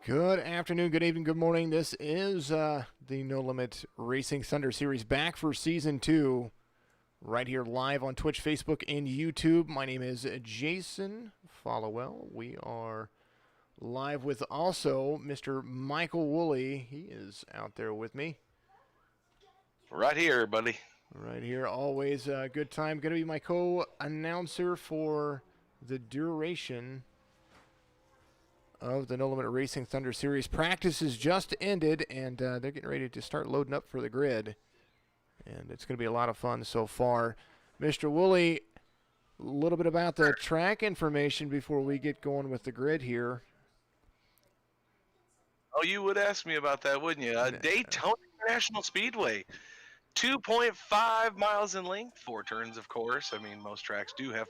Good afternoon, good evening, good morning. This is the No Limit Racing Thunder Series back for Season 2. Right here live on Twitch, Facebook, and YouTube. My name is Jason Followell. We are live with also Mr. Michael Woolley. He is out there with me. Right here, buddy. Right here. Always a good time. Going to be my co-announcer for the duration of the No Limit Racing Thunder Series. Practice has just ended, and they're getting ready to start loading up for the grid. And it's going to be a lot of fun so far. Mr. Woolley, a little bit about the track information before we get going with the grid here. Oh, you would ask me about that, wouldn't you? Daytona International Speedway. 2.5 miles in length, 4 turns, of course. I mean, most tracks do have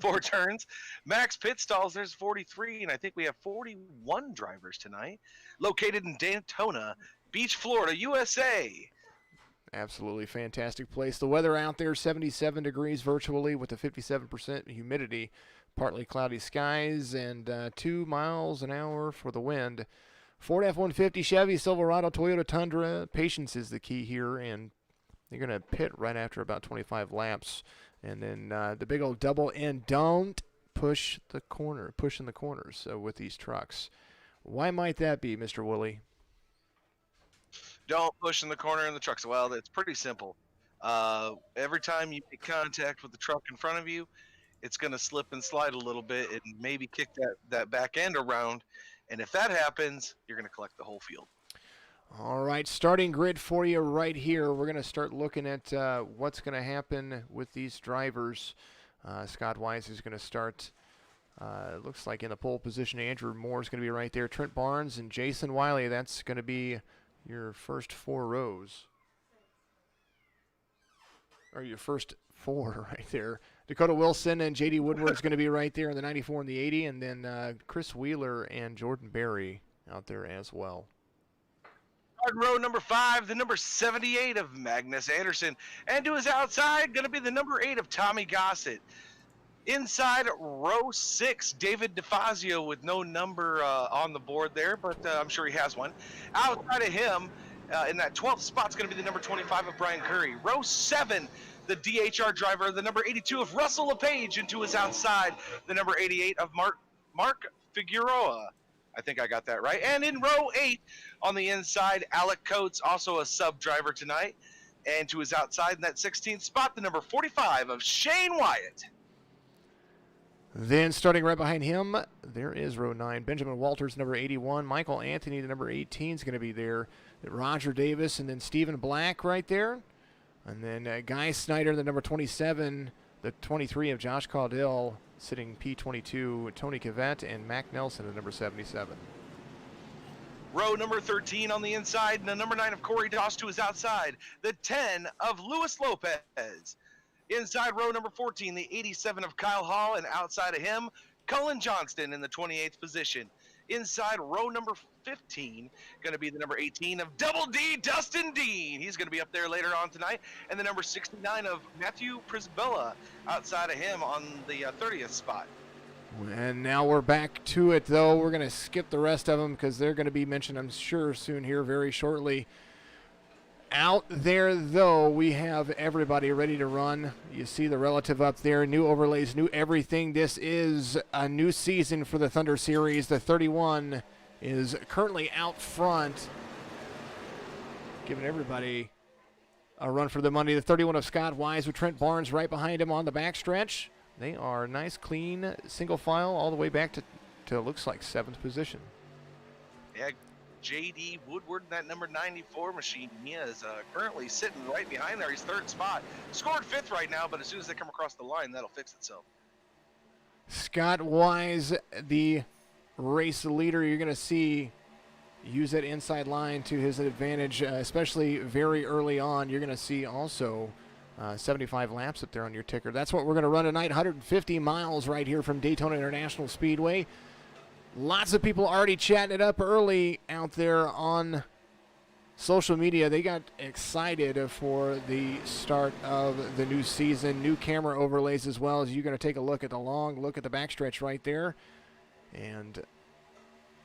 four turns. Max pit stalls, there's 43, and I think we have 41 drivers tonight. Located in Daytona Beach, Florida, USA. Absolutely fantastic place. The weather out there, 77 degrees virtually with a 57% humidity, partly cloudy skies, and 2 miles an hour for the wind. Ford F-150, Chevy, Silverado, Toyota Tundra. Patience is the key here, and they're going to pit right after about 25 laps. And then the big old double end, don't push in the corners with these trucks. Why might that be, Mr. Woolley? Don't push in the corner in the trucks. Well, it's pretty simple. Every time you make contact with the truck in front of you, it's going to slip and slide a little bit and maybe kick that back end around. And if that happens, you're going to collect the whole field. All right, starting grid for you right here. We're going to start looking at what's going to happen with these drivers. Scott Wise is going to start, it looks like in the pole position. Andrew Moore is going to be right there. Trent Barnes and Jason Wiley, that's going to be your first 4 rows. Or your first 4 right there. Dakota Wilson and J.D. Woodward is going to be right there in the 94 and the 80. And then Chris Wheeler and Jordan Berry out there as well. Row number 5, the number 78 of Magnus Anderson. And to his outside, going to be the number 8 of Tommy Gossett. Inside row 6, David DeFazio with no number on the board there, but I'm sure he has one. Outside of him, in that 12th spot, is going to be the number 25 of Brian Curry. Row 7, the DHR driver, the number 82 of Russell LePage. And to his outside, the number 88 of Mark Figueroa. I think I got that right. And in row 8, on the inside, Alec Coates, also a sub-driver tonight. And to his outside, in that 16th spot, the number 45 of Shane Wyatt. Then starting right behind him, there is row 9. Benjamin Walters, number 81. Michael Anthony, the number 18, is going to be there. Roger Davis, and then Stephen Black right there. And then Guy Snyder, the number 27. The 23 of Josh Caudill, sitting P22, Tony Cavett, and Mac Nelson at number 77. Row number 13 on the inside, and the number 9 of Corey Doss to his outside. The 10 of Luis Lopez. Inside row number 14, the 87 of Kyle Hall, and outside of him, Cullen Johnston in the 28th position. Inside row number 15, going to be the number 18 of Double D, Dustin Dean. He's going to be up there later on tonight. And the number 69 of Matthew Prisbilla outside of him on the 30th spot. And now we're back to it, though. We're going to skip the rest of them because they're going to be mentioned, I'm sure, soon here very shortly. Out there, though, we have everybody ready to run. You see the relative up there, new overlays, new everything. This is a new season for the Thunder Series. The 31 is currently out front, giving everybody a run for the money. The 31 of Scott Wise with Trent Barnes right behind him on the backstretch. They are nice, clean, single file all the way back to looks like 7th position. Yeah. J.D. Woodward in that number 94 machine. He is currently sitting right behind there. He's 3rd spot. Scored 5th right now, but as soon as they come across the line, that'll fix itself. Scott Wise, the race leader, you're going to see use that inside line to his advantage, especially very early on. You're going to see also 75 laps up there on your ticker. That's what we're going to run tonight, 150 miles right here from Daytona International Speedway. Lots of people already chatting it up early out there on social media. They got excited for the start of the new season. New camera overlays as well. As you're going to take a look at the backstretch right there. And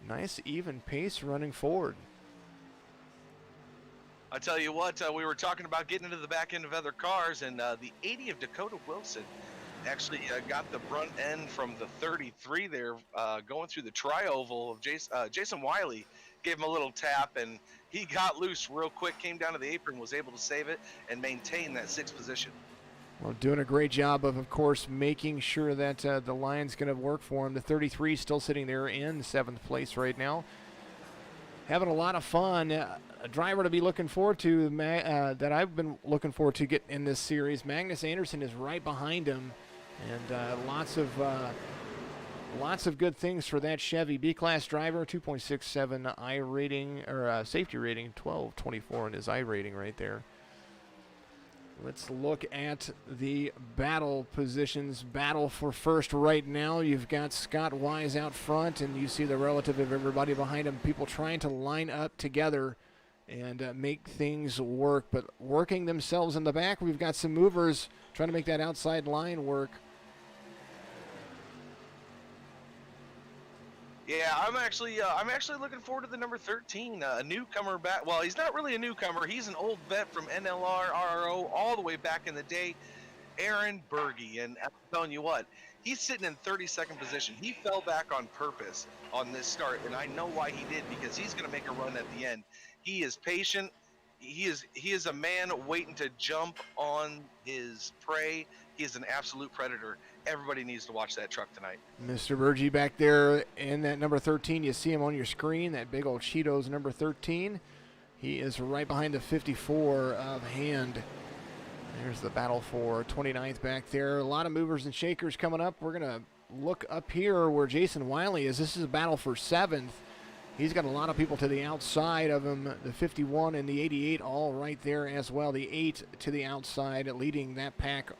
Nice even pace running forward. I tell you what, we were talking about getting into the back end of other cars, and the 80 of Dakota Wilson actually got the front end from the 33 there, going through the tri-oval of Jason Wiley. Gave him a little tap, and he got loose real quick, came down to the apron, was able to save it, and maintain that 6th position. Well, doing a great job of course, making sure that the line's going to work for him. The 33 still sitting there in 7th place right now. Having a lot of fun. A driver to be looking forward to that I've been looking forward to get in this series. Magnus Anderson is right behind him, and lots of good things for that Chevy B-Class driver. 2.67 I rating, or safety rating, 12.24 in his I rating right there. Let's look at the battle positions. Battle for first right now. You've got Scott Wise out front, and you see the relative of everybody behind him. People trying to line up together and make things work, but working themselves in the back. We've got some movers trying to make that outside line work. Yeah, I'm actually looking forward to the number 13, a newcomer back. Well, he's not really a newcomer. He's an old vet from NLR, RRO, all the way back in the day, Aaron Berge. And I'm telling you what, he's sitting in 32nd position. He fell back on purpose on this start, and I know why he did, because he's going to make a run at the end. He is patient. He is a man waiting to jump on his prey. He is an absolute predator. Everybody needs to watch that truck tonight. Mr. Berge back there in that number 13. You see him on your screen, that big old Cheetos number 13. He is right behind the 54 of Hand. There's the battle for 29th back there. A lot of movers and shakers coming up. We're going to look up here where Jason Wiley is. This is a battle for 7th. He's got a lot of people to the outside of him. The 51 and the 88 all right there as well. The 8 to the outside, leading that pack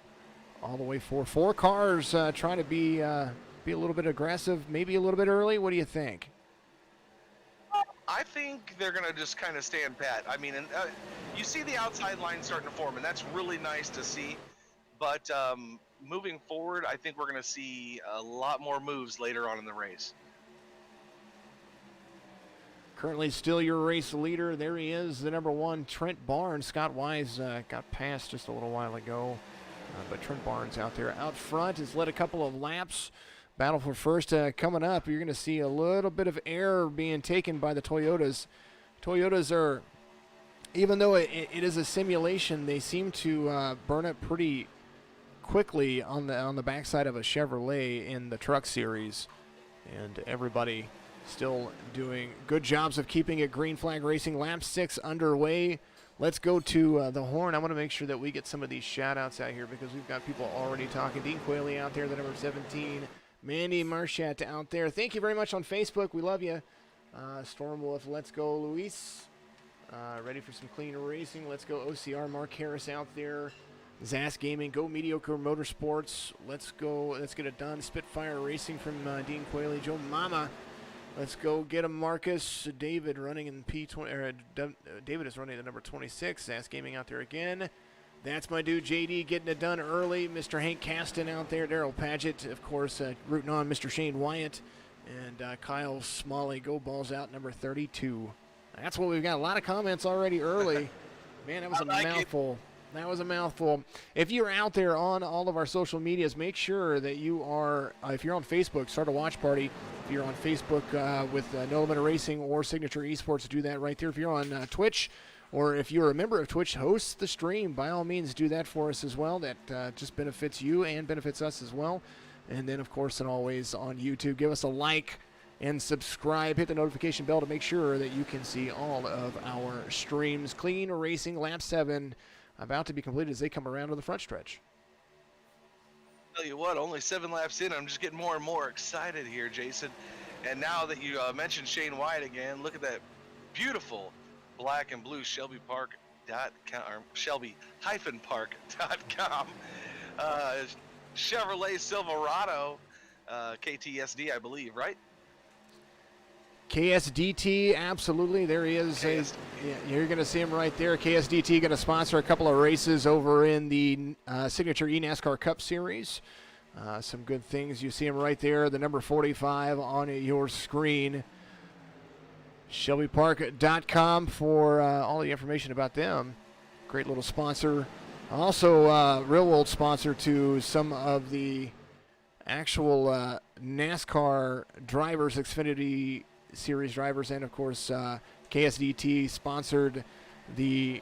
all the way for 4 cars, trying to be a little bit aggressive, maybe a little bit early. What do you think? I think they're going to just kind of stand pat. I mean, you see the outside line starting to form, and that's really nice to see. But moving forward, I think we're going to see a lot more moves later on in the race. Currently still your race leader. There he is, the number 1, Trent Barnes. Scott Wise got past just a little while ago. But Trent Barnes out there out front has led a couple of laps. Battle for first coming up. You're going to see a little bit of air being taken by the Toyotas. Toyotas are, even though it is a simulation, they seem to burn up pretty quickly on the backside of a Chevrolet in the Truck Series. And everybody still doing good jobs of keeping it green flag racing. Lap 6 underway. Let's go to the horn. I want to make sure that we get some of these shout-outs out here because we've got people already talking. Dean Quayle out there, the number 17. Mandy Marchette out there. Thank you very much on Facebook. We love you. Stormwolf, let's go, Luis. Ready for some clean racing. Let's go, OCR. Mark Harris out there. Zas Gaming, Go Mediocre Motorsports. Let's go. Let's get it done. Spitfire Racing from Dean Quayle. Joe Mama. Let's go get him, Marcus. David running in P20. David is running the number 26. Zas Gaming out there again. That's my dude JD getting it done early. Mr. Hank Caston out there. Daryl Paget, of course, rooting on Mr. Shane Wyatt. And Kyle Smalley, Go Balls Out, number 32. That's what we've got. A lot of comments already early. Man, that was a mouthful. That was a mouthful. If you're out there on all of our social medias, make sure that you are, if you're on Facebook, start a watch party. If you're on Facebook with No Limit Racing or Signature Esports, do that right there. If you're on Twitch, or if you're a member of Twitch, host the stream. By all means, do that for us as well. That just benefits you and benefits us as well. And then, of course, and always on YouTube, give us a like and subscribe. Hit the notification bell to make sure that you can see all of our streams. Clean Racing Lap 7 about to be completed as they come around to the front stretch. Tell you what, only 7 laps in, I'm just getting more and more excited here, Jason. And now that you mentioned Shane Wyatt again, look at that beautiful black and blue Shelby-Park.com, or Shelby-Park.com Chevrolet Silverado KTSD, I believe, right? KSDT, absolutely. There he is. You're going to see him right there. KSDT going to sponsor a couple of races over in the Signature eNASCAR Cup Series. Some good things. You see him right there, the number 45 on your screen. ShelbyPark.com for all the information about them. Great little sponsor. Also, real world sponsor to some of the actual NASCAR drivers, Xfinity Series drivers, and of course KSDT sponsored the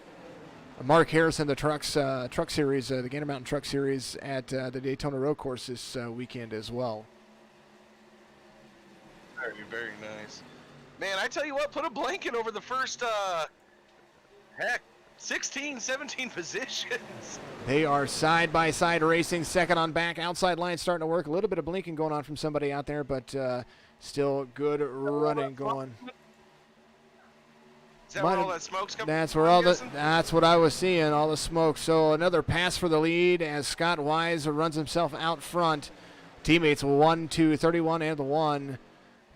Mark Harrison, the truck series, the Gander Mountain Truck Series at the Daytona Road Course this weekend as well. Very, very nice. Man, I tell you what, put a blanket over the first, 16, 17 positions. They are side-by-side racing, second on back, outside line starting to work. A little bit of blinking going on from somebody out there, but still good running going. Is that where all that smoke's coming That's from, where I'm all guessing? that's what I was seeing, all the smoke. So another pass for the lead as Scott Wise runs himself out front. Teammates 1, 2, 31 and the 1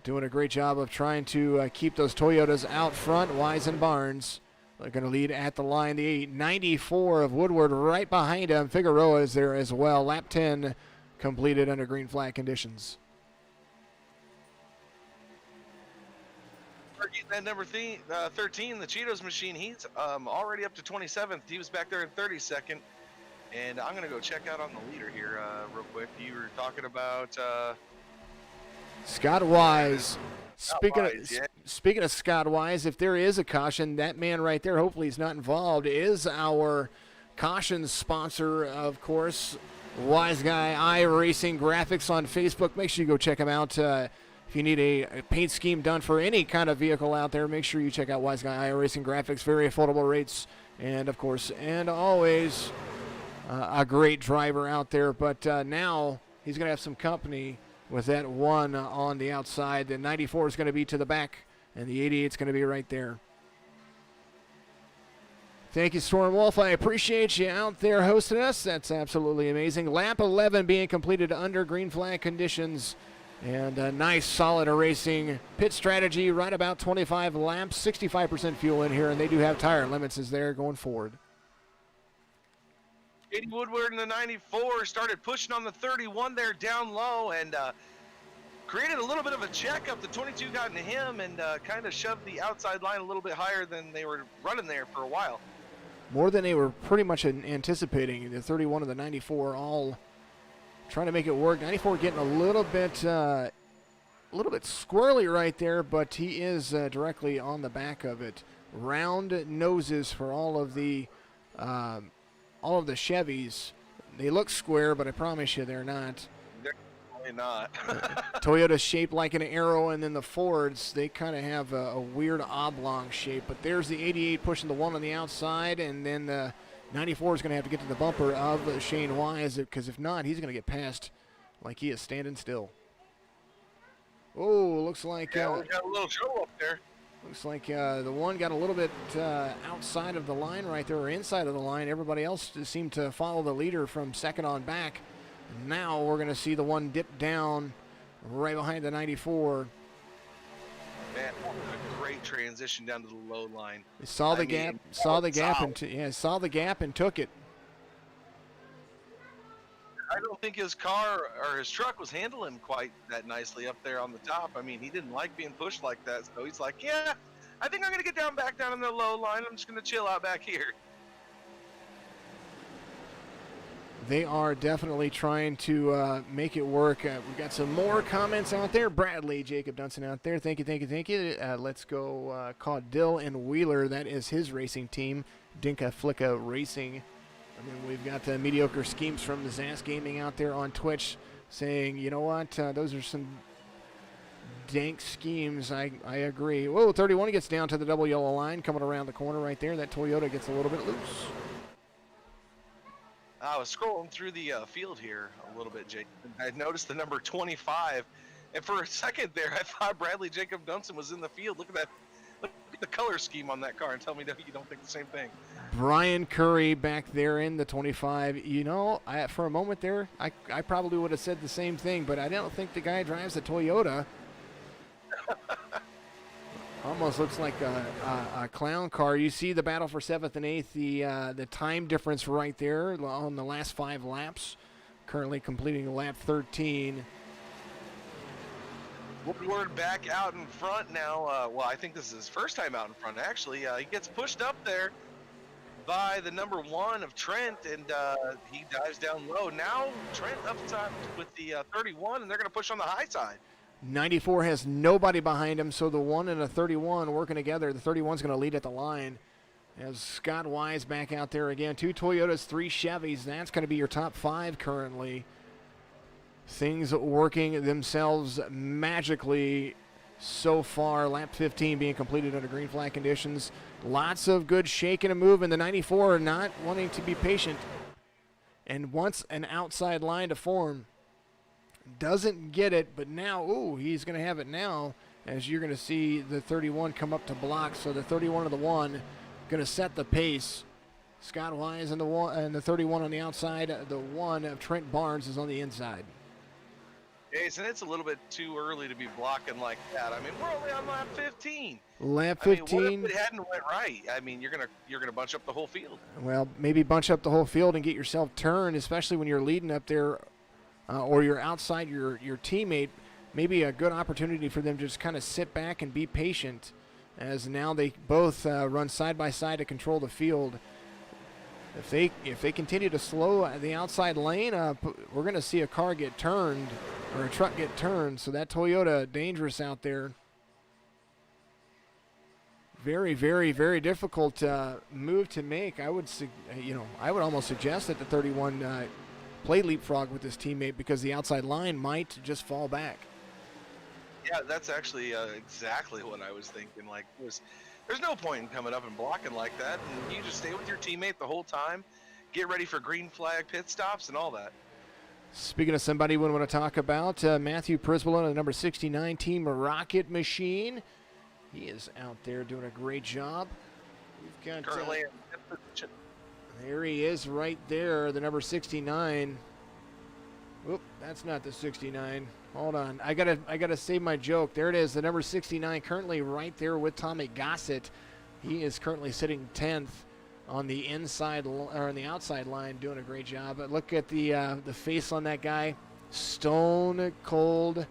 doing a great job of trying to keep those Toyotas out front. Wise and Barnes are going to lead at the line. The 94 of Woodward right behind him. Figueroa is there as well. Lap 10 completed under green flag conditions. That number 13, the Cheetos machine, he's already up to 27th. He was back there in 32nd. And I'm going to go check out on the leader here real quick. You were talking about... Scott Wise. Wise, Speaking of Scott Wise, if there is a caution, that man right there, hopefully he's not involved, is our caution sponsor, of course, Wise Guy iRacing Graphics on Facebook. Make sure you go check him out. If you need a paint scheme done for any kind of vehicle out there, make sure you check out Wise Guy iRacing Graphics. Very affordable rates, and of course, and always a great driver out there. But now he's going to have some company with that 1 on the outside. The 94 is going to be to the back, and the 88 is going to be right there. Thank you, Storm Wolf. I appreciate you out there hosting us. That's absolutely amazing. Lap 11 being completed under green flag conditions. And a nice, solid racing pit strategy, right about 25 laps, 65% fuel in here, and they do have tire limits as they're going forward. Katie Woodward in the 94 started pushing on the 31 there down low and created a little bit of a check up. The 22 got into him and kind of shoved the outside line a little bit higher than they were running there for a while. More than they were pretty much anticipating. The 31 and the 94 all trying to make it work. 94 getting a little bit squirrely right there, but he is directly on the back of it. Round noses for all of the Chevys. They look square, but I promise you they're not. They're really not. Toyota's shaped like an arrow, and then the Fords, they kind of have a weird oblong shape. But there's the 88 pushing the 1 on the outside, and then the 94 is going to have to get to the bumper of Shane Wise, because if not, he's going to get passed like he is standing still. Oh, looks like we got a little show up there. Looks like the 1 got a little bit outside of the line right there, or inside of the line. Everybody else seemed to follow the leader from second on back. Now we're going to see the 1 dip down right behind the 94. Man, a great transition down to the low line. Saw the gap, saw the gap and took it. I don't think his car or his truck was handling quite that nicely up there on the top. I mean, he didn't like being pushed like that, so he's like, yeah, I think I'm going to get back down in the low line. I'm just going to chill out back here. They are definitely trying to make it work. We've got some more comments out there. Bradley, Jacob Dunson out there. Thank you. Let's go call Dill and Wheeler. That is his racing team, Dinka Flicka Racing. And then we've got mediocre schemes from the Zas Gaming out there on Twitch saying, you know what, those are some dank schemes. I agree. Whoa, 31 gets down to the double yellow line, coming around the corner right there. That Toyota gets a little bit loose. I was scrolling through the field here a little bit, Jake. I noticed the number 25, and for a second there, I thought Bradley Jacob Dunson was in the field. Look at that. Look at the color scheme on that car and tell me that you don't think the same thing. Brian Curry back there in the 25. You know, for a moment there, I probably would have said the same thing, but I don't think the guy drives a Toyota. Almost looks like a clown car. You see the battle for 7th and 8th, the time difference right there on the last 5 laps. Currently completing lap 13. Woodward back out in front now. Well, I think this is his first time out in front, actually. He gets pushed up there by the number 1 of Trent, and he dives down low. Now Trent up top with the 31, and they're going to push on the high side. 94 has nobody behind him, so the 1 and a 31 working together. The 31's going to lead at the line. As Scott Wise back out there again. 2 Toyotas, 3 Chevys. That's going to be your top 5 currently. Things working themselves magically so far. Lap 15 being completed under green flag conditions. Lots of good shaking and moving. The 94 not wanting to be patient and wants an outside line to form. Doesn't get it, but now, ooh, he's going to have it now as you're going to see the 31 come up to block. So the 31 of the 1 going to set the pace. Scott Wise and the 31 on the outside. The 1 of Trent Barnes is on the inside. Jason, it's a little bit too early to be blocking like that. I mean, we're only on lap 15. Lap 15. I mean, what if it hadn't went right? I mean, you're gonna bunch up the whole field. Well, maybe bunch up the whole field and get yourself turned, especially when you're leading up there, or you're outside your teammate. Maybe a good opportunity for them to just kind of sit back and be patient, as now they both run side by side to control the field. If they continue to slow the outside lane up, we're going to see a car get turned, or a truck get turned. So that Toyota dangerous out there. Very, very, very difficult move to make. I would almost suggest that the 31 play leapfrog with his teammate, because the outside line might just fall back. Yeah, that's actually exactly what I was thinking. Like, there's no point in coming up and blocking like that, and you just stay with your teammate the whole time, get ready for green flag pit stops and all that. Speaking of somebody we want to talk about, Matthew Prisbilla, the number 69 Team Rocket Machine. He is out there doing a great job. We've got currently in fifth position. There he is right there, the number 69. Whoop, that's not the 69. Hold on, I gotta save my joke. There it is, the number 69, currently right there with Tommy Gossett. He is currently sitting 10th on the inside or on the outside line, doing a great job. But look at the face on that guy, stone cold,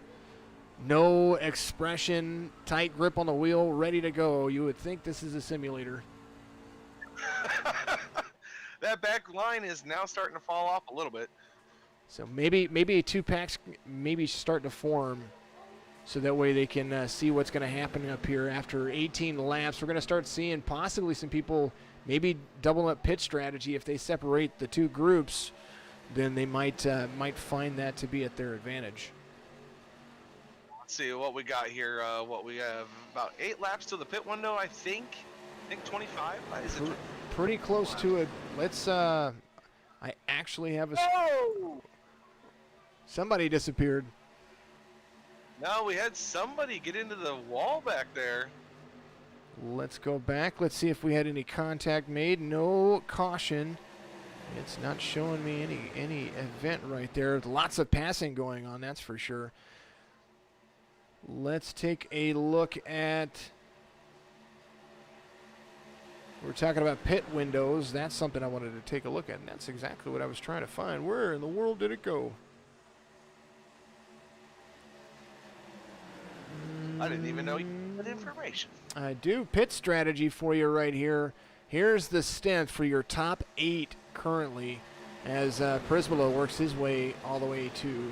no expression, tight grip on the wheel, ready to go. You would think this is a simulator. That back line is now starting to fall off a little bit. So maybe 2 packs maybe starting to form, so that way they can see what's going to happen up here after 18 laps. We're going to start seeing possibly some people maybe double up pit strategy. If they separate the 2 groups, then they might find that to be at their advantage. Let's see what we got here. What we have, about 8 laps to the pit window, I think 25. Is it pretty close to it. Let's I actually have a somebody disappeared. No, we had somebody get into the wall back there. Let's go back. Let's see if we had any contact made. No caution. It's not showing me any event right there. Lots of passing going on, that's for sure. Let's take a look at... We're talking about pit windows. That's something I wanted to take a look at, and that's exactly what I was trying to find. Where in the world did it go? I didn't even know you had that information. I do. Pit strategy for you right here. Here's the stint for your top 8 currently, as Prisbilla works his way all the way to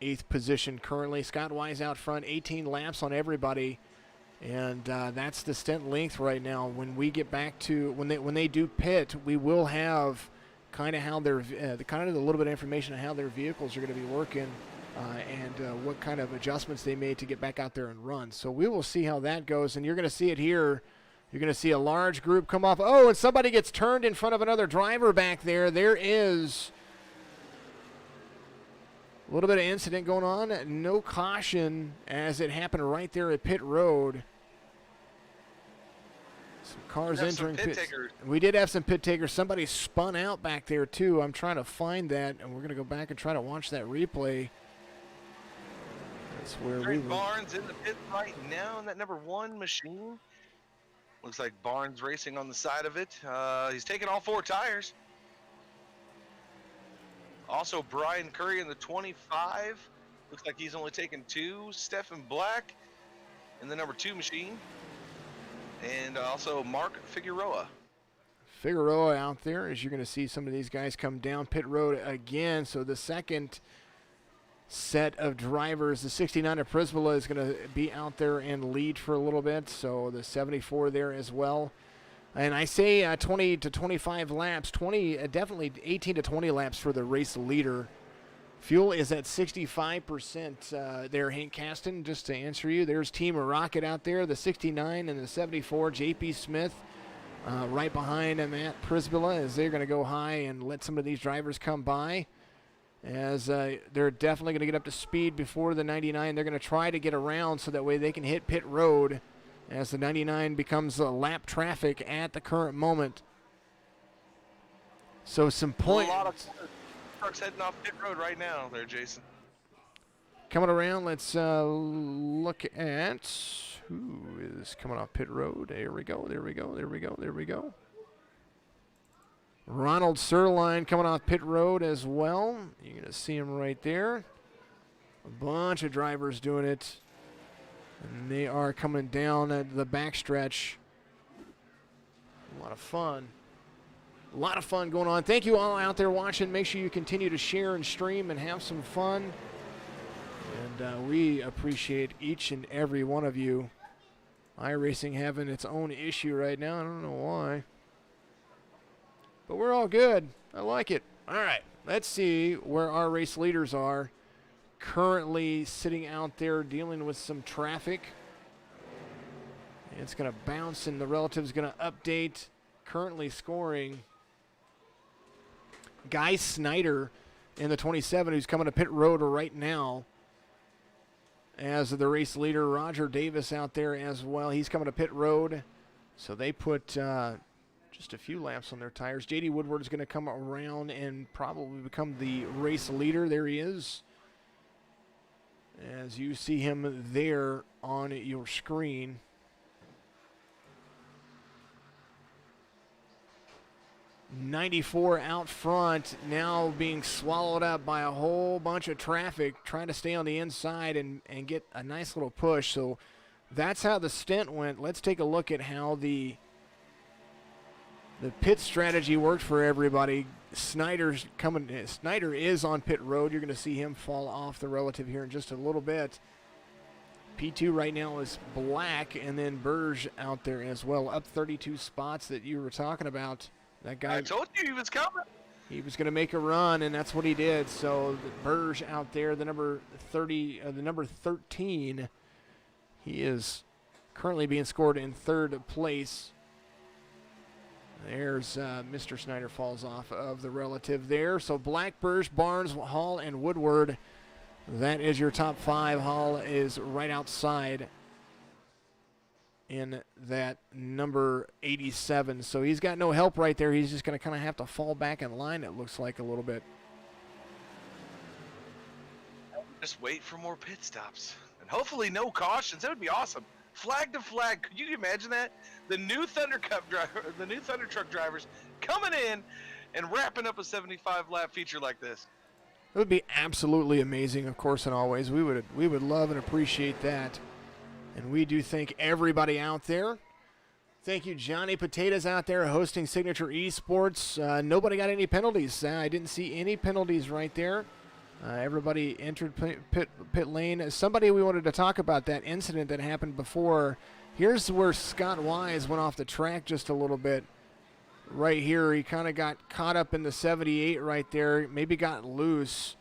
8th position currently. Scott Wise out front, 18 laps on everybody, and that's the stint length right now. When we get back to when they do pit, we will have kind of how their kind of a little bit of information on how their vehicles are going to be working. And what kind of adjustments they made to get back out there and run. So we will see how that goes, and you're going to see it here. You're going to see a large group come off. Oh, and somebody gets turned in front of another driver back there. There is a little bit of incident going on. No caution as it happened right there at pit road. Some cars entering pit. We did have some pit takers. Somebody spun out back there too. I'm trying to find that, and we're going to go back and try to watch that replay. That's where we were. Barnes in the pit right now in that number 1 machine. Looks like Barnes racing on the side of it. He's taking all 4 tires. Also, Brian Curry in the 25 Looks like he's only taken 2. Stephen Black in the number 2 machine. And also Mark Figueroa. Figueroa out there, as you're going to see some of these guys come down pit road again. So the second set of drivers, the 69 of Prisbilla is going to be out there and lead for a little bit. So the 74 there as well. And I say 20 to 25 laps, definitely 18 to 20 laps for the race leader. Fuel is at 65% there, Hank Caston, just to answer you. There's Team Rocket out there, the 69 and the 74, JP Smith, right behind Matt Prisbilla, as they're going to go high and let some of these drivers come by. As they're definitely going to get up to speed before the 99. They're going to try to get around so that way they can hit pit road as the 99 becomes lap traffic at the current moment. So some points. A lot of trucks heading off pit road right now there, Jason. Coming around, let's look at who is coming off pit road. There we go, there we go, there we go, there we go. Ronald Sirline coming off pit road as well. You're going to see him right there. A bunch of drivers doing it. And they are coming down at the backstretch. A lot of fun. A lot of fun going on. Thank you all out there watching. Make sure you continue to share and stream and have some fun. And we appreciate each and every one of you. iRacing having its own issue right now. I don't know why. But we're all good. I like it. All right. Let's see where our race leaders are. Currently sitting out there dealing with some traffic. It's going to bounce and the relative's going to update. Currently scoring Guy Snyder in the 27, who's coming to pit road right now as the race leader. Roger Davis out there as well. He's coming to pit road. So they put just a few laps on their tires. JD Woodward is going to come around and probably become the race leader. There he is, as you see him there on your screen. '94 out front, now being swallowed up by a whole bunch of traffic, trying to stay on the inside and get a nice little push. So that's how the stint went. Let's take a look at how the pit strategy worked for everybody. Snyder is on pit road. You're going to see him fall off the relative here in just a little bit. P2 right now is Black, and then Burge out there as well, up 32 spots that you were talking about. That guy, I told you he was coming. He was going to make a run, and that's what he did. So Burge out there, the number 13, he is currently being scored in third place. There's Mr. Snyder falls off of the relative there. So Black, Burge, Barnes, Hall, and Woodward. That is your top 5. Hall is right outside in that number 87. So he's got no help right there. He's just going to kind of have to fall back in line, it looks like, a little bit. Just wait for more pit stops. And hopefully no cautions. That would be awesome. Flag to flag. Could you imagine that? The new Thunder Truck drivers coming in and wrapping up a 75-lap feature like this. It would be absolutely amazing, of course, and always. We would love and appreciate that. And we do thank everybody out there. Thank you, Johnny Potatoes out there hosting Signature Esports. Nobody got any penalties. I didn't see any penalties right there. Everybody entered pit lane. Somebody we wanted to talk about that incident that happened before. Here's where Scott Wise went off the track just a little bit. Right here, he kind of got caught up in the 78 right there. Maybe got loose.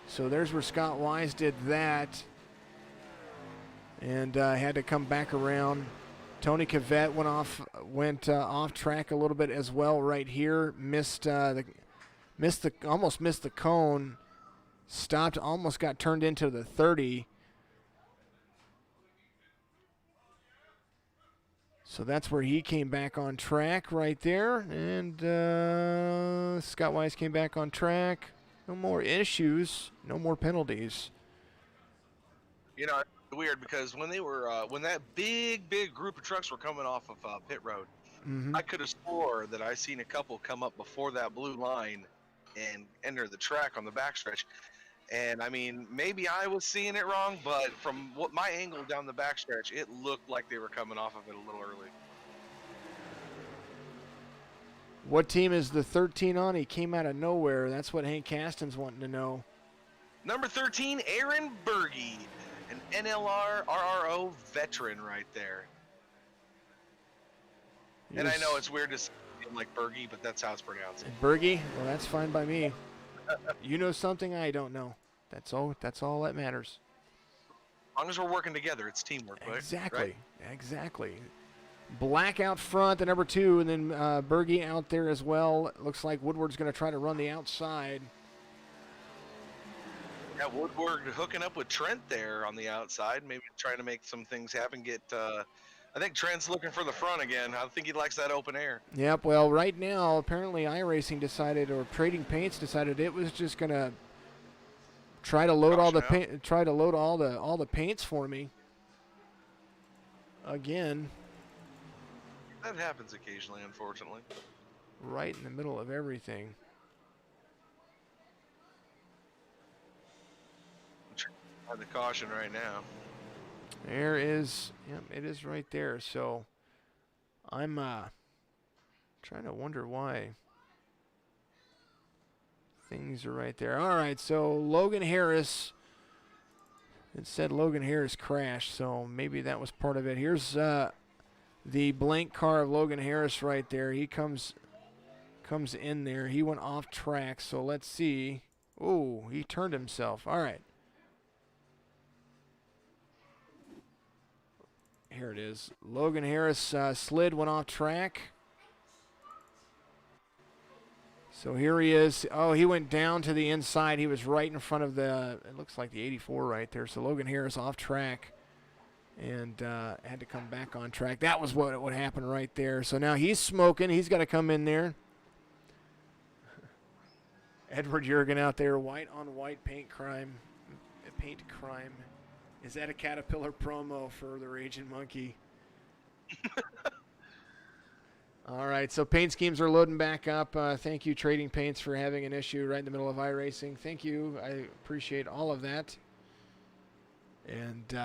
So there's where Scott Wise did that. And had to come back around. Tony Cavett went off track a little bit as well right here. Almost missed the cone. Stopped, almost got turned into the 30. So that's where he came back on track right there. And Scott Wise came back on track. No more issues, no more penalties. You know, it's weird because when they were when that big group of trucks were coming off of pit road, I could have swore that I seen a couple come up before that blue line and enter the track on the backstretch. And I mean, maybe I was seeing it wrong, but from what my angle down the backstretch, it looked like they were coming off of it a little early. What team is the 13 on? He came out of nowhere. That's what Hank Caston's wanting to know. Number 13, Aaron Berge, an NLR RRO veteran right there. And I know it's weird to say like Berge, but that's how it's pronounced. Berge? Well, that's fine by me. You know something I don't know. That's all that matters. As long as we're working together, it's teamwork, right? Exactly. Exactly. Black out front, the number 2, and then Berge out there as well. It looks like Woodward's going to try to run the outside. Yeah, Woodward hooking up with Trent there on the outside, maybe trying to make some things happen. I think Trent's looking for the front again. I think he likes that open air. Yep. Well, right now, apparently, iRacing decided, or Trading Paints decided, it was just going to try to load all the paints for me. Again. That happens occasionally, unfortunately. Right in the middle of everything. On the caution right now. There is, yep, it is right there. So I'm trying to wonder why things are right there. All right, so Logan Harris. It said Logan Harris crashed, so maybe that was part of it. Here's the blank car of Logan Harris right there. He comes in there. He went off track, so let's see. Oh, he turned himself. All right. Here it is. Logan Harris slid, went off track. So here he is. Oh, he went down to the inside. He was right in front of it looks like the 84 right there. So Logan Harris off track and had to come back on track. That was what happened right there. So now he's smoking. He's got to come in there. Edward Jurgen out there, white on white paint crime. Is that a Caterpillar promo for the Raging Monkey? All right, so paint schemes are loading back up. Thank you, Trading Paints, for having an issue right in the middle of iRacing. Thank you. I appreciate all of that. And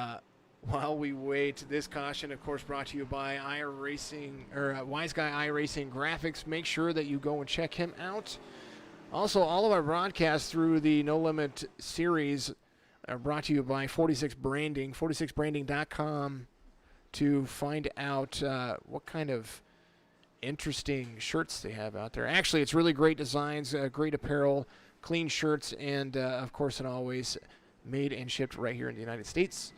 while we wait, this caution, of course, brought to you by iRacing, or Wise Guy iRacing Graphics. Make sure that you go and check him out. Also, all of our broadcasts through the No Limit series are brought to you by 46 Branding, 46branding.com, to find out what kind of interesting shirts they have out there. Actually, it's really great designs, great apparel, clean shirts, and, of course, and always made and shipped right here in the United States.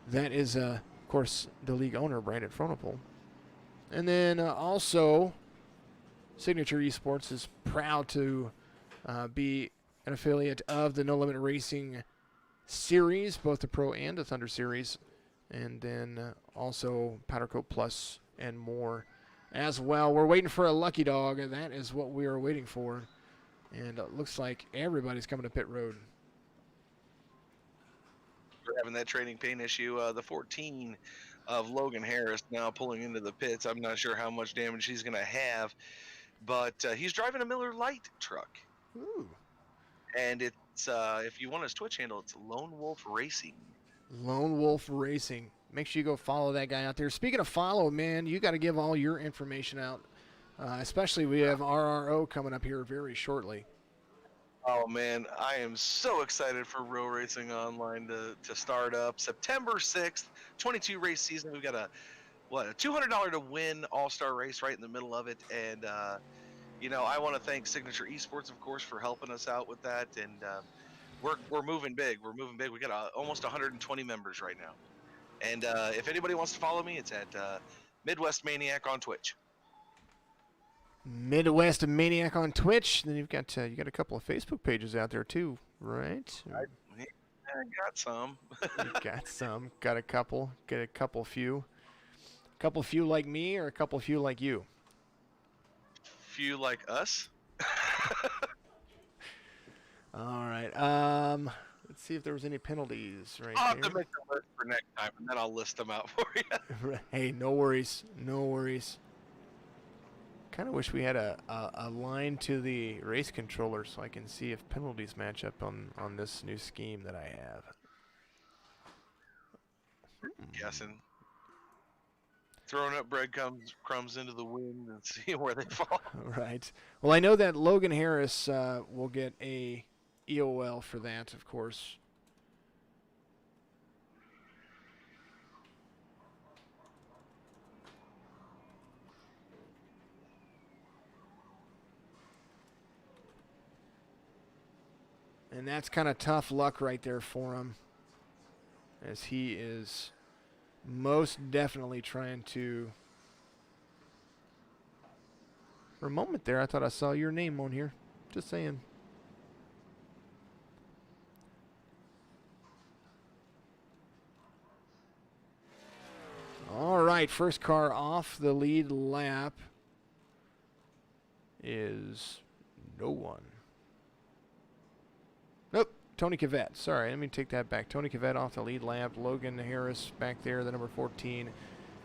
That is, of course, the league owner, Brandon Fronopol. And then also, Signature Esports is proud to be an affiliate of the No Limit Racing series, both the Pro and the Thunder series, and then also Powder Coat Plus and more as well. We're waiting for a lucky dog, and that is what we are waiting for. And it looks like everybody's coming to pit road. We're having that Trading Paint issue. The 14 of Logan Harris now pulling into the pits. I'm not sure how much damage he's going to have, but he's driving a Miller Lite truck. Ooh. And it's, if you want his Twitch handle, it's Lone Wolf Racing. Lone Wolf Racing. Make sure you go follow that guy out there. Speaking of follow, man, you got to give all your information out. Especially we have RRO coming up here very shortly. Oh, man, I am so excited for Real Racing Online to start up. September 6th, 22 race season. We've got a $200 to win all-star race right in the middle of it. And, I want to thank Signature Esports, of course, for helping us out with that. And we're moving big. We're moving big. We got almost 120 members right now. And if anybody wants to follow me, it's at Midwest Maniac on Twitch. Midwest Maniac on Twitch. Then you've got you got a couple of Facebook pages out there too, right? I got some. You got some. Got a couple. Get a couple few. A couple few like me, or a couple few like you. Few like us. All right. Let's see if there was any penalties right I'll have there. to make a list for next time, and then I'll list them out for you. Hey, no worries. No worries. kind of wish we had a line to the race controller so I can see if penalties match up on this new scheme that I have. Guessing. Throwing up breadcrumbs into the wind and seeing where they fall. Right. Well, I know that Logan Harris will get a EOL for that, of course. And that's kind of tough luck right there for him, as he is most definitely trying to... For a moment there, I thought I saw your name on here. Just saying. All right, first car off the lead lap is no one. Nope, Tony Cavett. Sorry, let me take that back. Tony Cavett off the lead lap. Logan Harris back there, the number 14.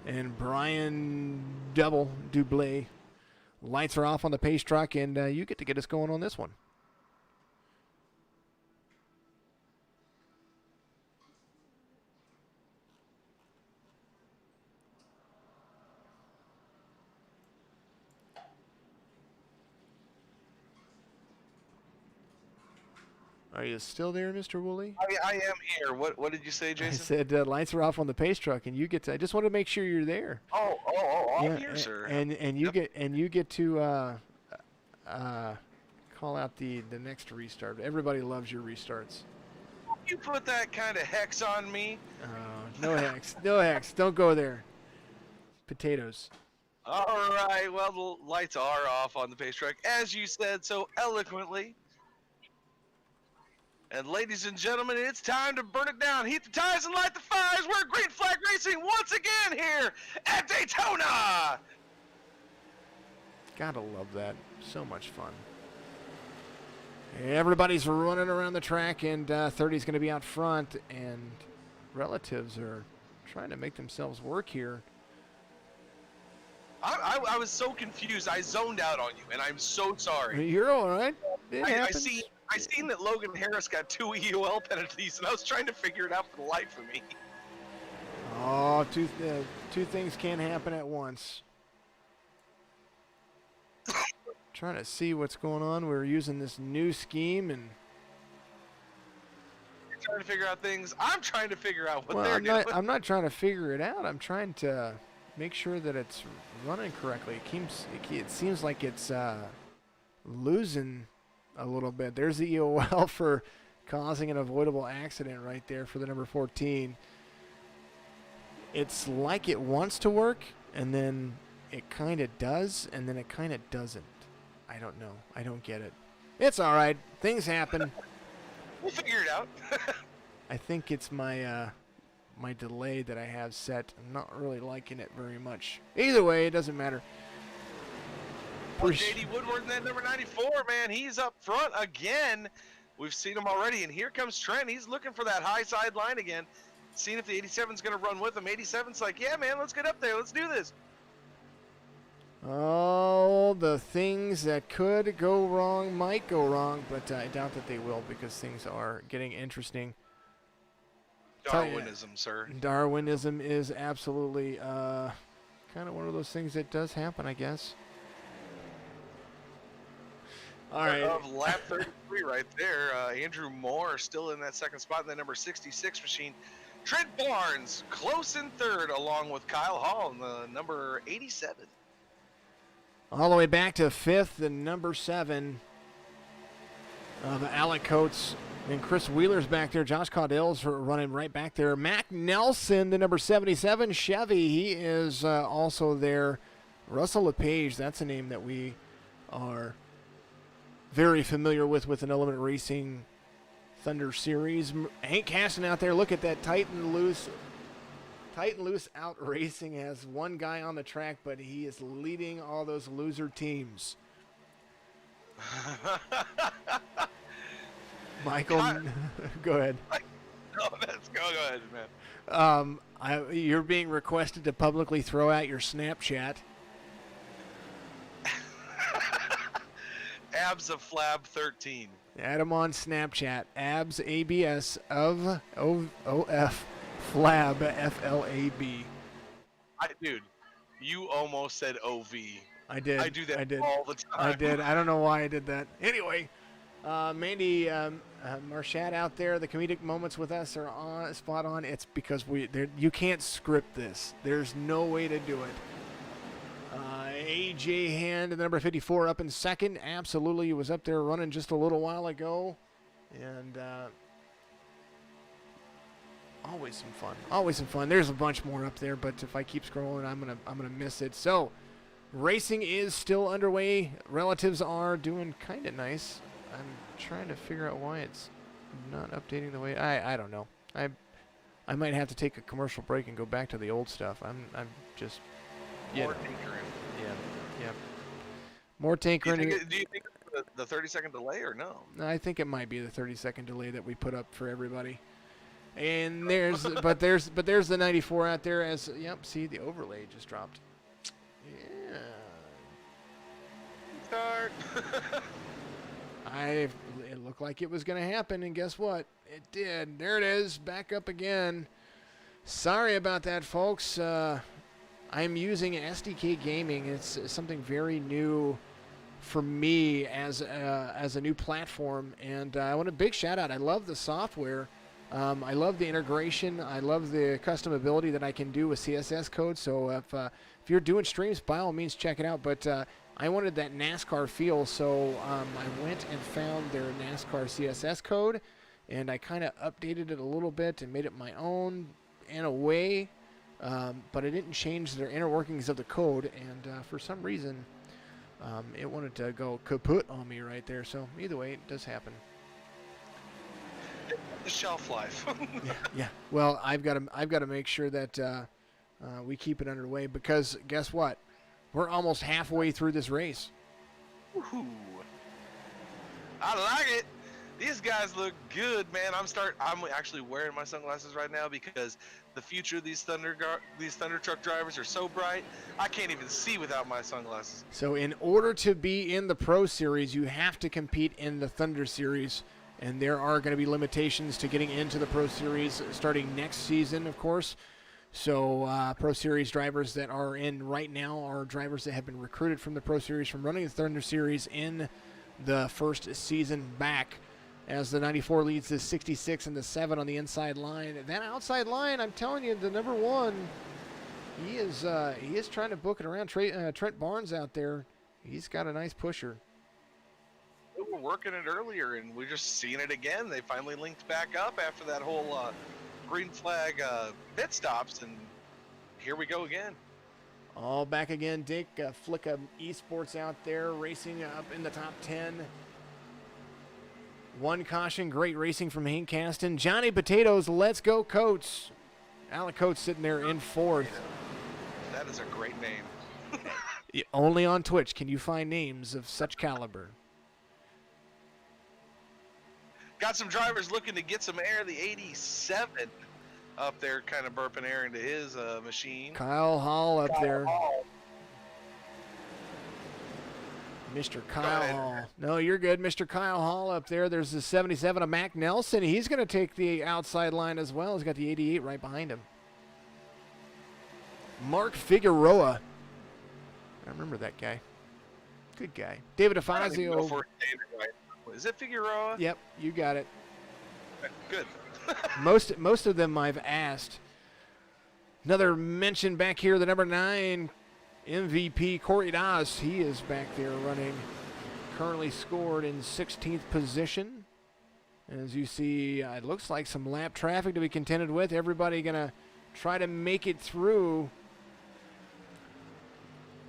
And Brian Double Dublé. Lights are off on the pace truck, and you get to get us going on this one. Are you still there, Mr. Woolley? I am here. What did you say, Jason? I said lights are off on the pace truck, and you get to. I just want to make sure you're there. Oh, I'm here, sir. And you get to call out the next restart. Everybody loves your restarts. You put that kind of hex on me. No hex, no hex. Don't go there. Potatoes. All right. Well, the lights are off on the pace truck, as you said so eloquently. And ladies and gentlemen, it's time to burn it down. Heat the ties and light the fires. We're Green Flag Racing once again here at Daytona. Gotta love that. So much fun. Everybody's running around the track, and 30's going to be out front, and relatives are trying to make themselves work here. I was so confused. I zoned out on you, and I'm so sorry. You're all right. I seen that Logan Harris got 2 EOL penalties, and I was trying to figure it out for the life of me. Oh, two things can't happen at once. Trying to see what's going on. We're using this new scheme, and you're trying to figure out things. I'm trying to figure out what they're doing. I'm not trying to figure it out. I'm trying to make sure that it's running correctly. It seems like it's losing a little bit. There's the EOL for causing an avoidable accident right there for the number 14. It's like it wants to work, and then it kind of does, and then it kind of doesn't. I don't know. I don't get it. It's all right. Things happen. We'll figure it out. I think it's my my delay that I have set. I'm not really liking it very much. Either way, it doesn't matter. Well, J.D. Woodward in that number 94, man, he's up front again. We've seen him already, and here comes Trent. He's looking for that high side line again, seeing if the 87's going to run with him. 87's like, yeah, man, let's get up there. Let's do this. Oh, the things that could go wrong might go wrong, but I doubt that they will, because things are getting interesting. Darwinism, sir. Darwinism is absolutely kind of one of those things that does happen, I guess. All right. Of lap 33 right there. Andrew Moore still in that second spot in the number 66 machine. Trent Barnes close in third, along with Kyle Hall in the number 87. All the way back to fifth, the number 7 of Alec Coates. And Chris Wheeler's back there. Josh Caudill's running right back there. Mac Nelson, the number 77 Chevy, he is also there. Russell LePage, that's a name that we are very familiar with an Element Racing Thunder Series. Hank Casson out there. Look at that tight and loose out racing. Has one guy on the track, but he is leading all those loser teams. Michael, go ahead. No, go ahead, man. You're being requested to publicly throw out your Snapchat. Abs of Flab 13. Add him on Snapchat. Abs ABS of OF Flab FLAB. Dude, you almost said OV. I did. I do that I did. all the time. I did. I don't know why I did that. Anyway, Mandy Marchand out there, the comedic moments with us are on spot on. It's because you can't script this. There's no way to do it. AJ Hand, the number 54, up in second. Absolutely, he was up there running just a little while ago. And always some fun. Always some fun. There's a bunch more up there, but if I keep scrolling, I'm gonna miss it. So, racing is still underway. Relatives are doing kind of nice. I'm trying to figure out why it's not updating the way. I don't know. I might have to take a commercial break and go back to the old stuff. I'm just More tinkering. yeah. More tinkering. Do you think it's the 30-second delay or no? I think it might be the 30-second delay that we put up for everybody. And there's the 94 out there as see the overlay just dropped. Yeah. Start. It looked like it was going to happen, and guess what? It did. There it is, back up again. Sorry about that, folks. I'm using SDK Gaming. It's something very new for me as a new platform, and I want a big shout out. I love the software. I love the integration. I love the customability that I can do with CSS code. So if you're doing streams, by all means, check it out. But I wanted that NASCAR feel, so I went and found their NASCAR CSS code, and I kind of updated it a little bit and made it my own in a way. But I didn't change their inner workings of the code, and for some reason, it wanted to go kaput on me right there. So either way, it does happen. The shelf life. Yeah. Well, I've got to make sure that we keep it underway, because guess what? We're almost halfway through this race. Ooh. I like it. These guys look good, man. I'm actually wearing my sunglasses right now because the future of these thunder truck drivers are so bright. I can't even see without my sunglasses. So in order to be in the Pro Series, you have to compete in the Thunder Series, and there are going to be limitations to getting into the Pro Series starting next season, of course. So Pro Series drivers that are in right now are drivers that have been recruited from the Pro Series from running the Thunder Series in the first season back, as the 94 leads the 66 and the 7 on the inside line. That outside line, I'm telling you, the number 1, he is trying to book it around. Trent Barnes out there, he's got a nice pusher. We were working it earlier, and we're just seeing it again. They finally linked back up after that whole green flag pit stops, and here we go again. All back again. Dick Flicka Esports out there racing up in the top 10. One caution, great racing from Hank Caston. Johnny Potatoes, let's go Coates. Alec Coates sitting there in 4th. That is a great name. Only on Twitch can you find names of such caliber. Got some drivers looking to get some air. The 87 up there kind of burping air into his machine. Kyle Hall up there. Hall. Mr. Kyle Hall. No, you're good. Mr. Kyle Hall up there. There's the 77 of Mac Nelson. He's going to take the outside line as well. He's got the 88 right behind him. Mark Figueroa. I remember that guy. Good guy. David Afazio. Is it Figueroa? Yep, you got it. Good. Most of them I've asked. Another mention back here, the number 9 MVP, Corey Das. He is back there running. Currently scored in 16th position. As you see, it looks like some lap traffic to be contended with. Everybody going to try to make it through.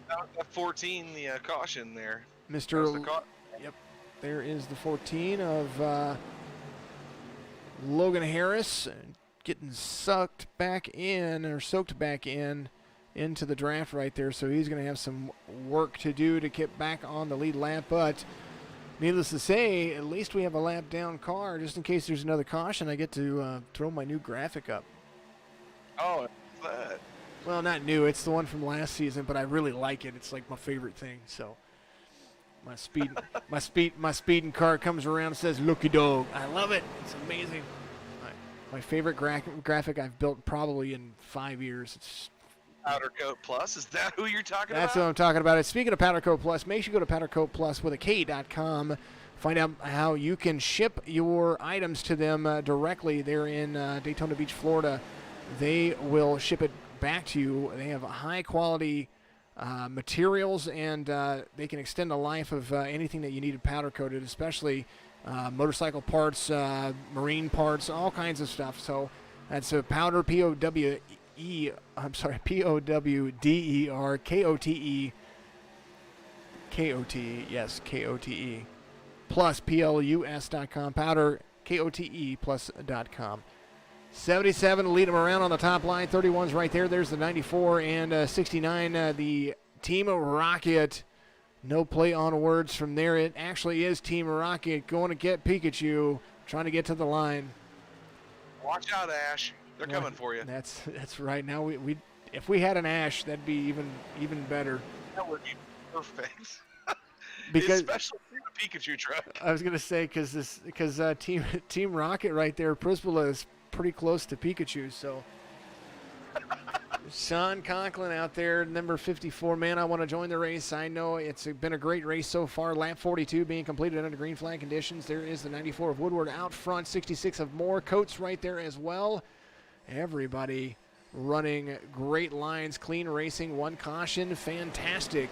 That 14, the caution there. Yep. There is the 14 of Logan Harris getting soaked back in into the draft right there. So he's going to have some work to do to get back on the lead lap. But needless to say, at least we have a lap down car. Just in case there's another caution, I get to throw my new graphic up. Oh, that. Well, not new. It's the one from last season, but I really like it. It's like my favorite thing. So My speeding car comes around and says, "Looky dog." I love it. It's amazing. My favorite graphic I've built probably in 5 years. It's Powder Coat Plus. Is that who you're talking That's about? what I'm talking about. Speaking of Powder Coat Plus, make sure you go to Powder Coat Plus with a K.com. Find out how you can ship your items to them directly. They're in Daytona Beach, Florida. They will ship it back to you. They have high quality materials, and they can extend the life of anything that you needed powder coated, especially motorcycle parts, marine parts, all kinds of stuff. So that's a powder, Powder, Kote, yes, Kote, plus plus.com, powder, Kote plus.com. 77 lead them around on the top line. 31's right there. There's the 94 and 69. The Team Rocket. No play on words from there. It actually is Team Rocket going to get Pikachu, trying to get to the line. Watch out, Ash. They're coming for you. That's right. Now we if we had an Ash, that'd be even better. That would be perfect. Because especially the Pikachu truck. I was gonna say because Team Rocket right there, Prisbilla is pretty close to Pikachu. So Sean Conklin out there, number 54. Man, I want to join the race. I know it's been a great race so far. Lap 42 being completed under green flag conditions. There is the 94 of Woodward out front. 66 of Moore. Coates right there as well. Everybody running great lines, clean racing, one caution. Fantastic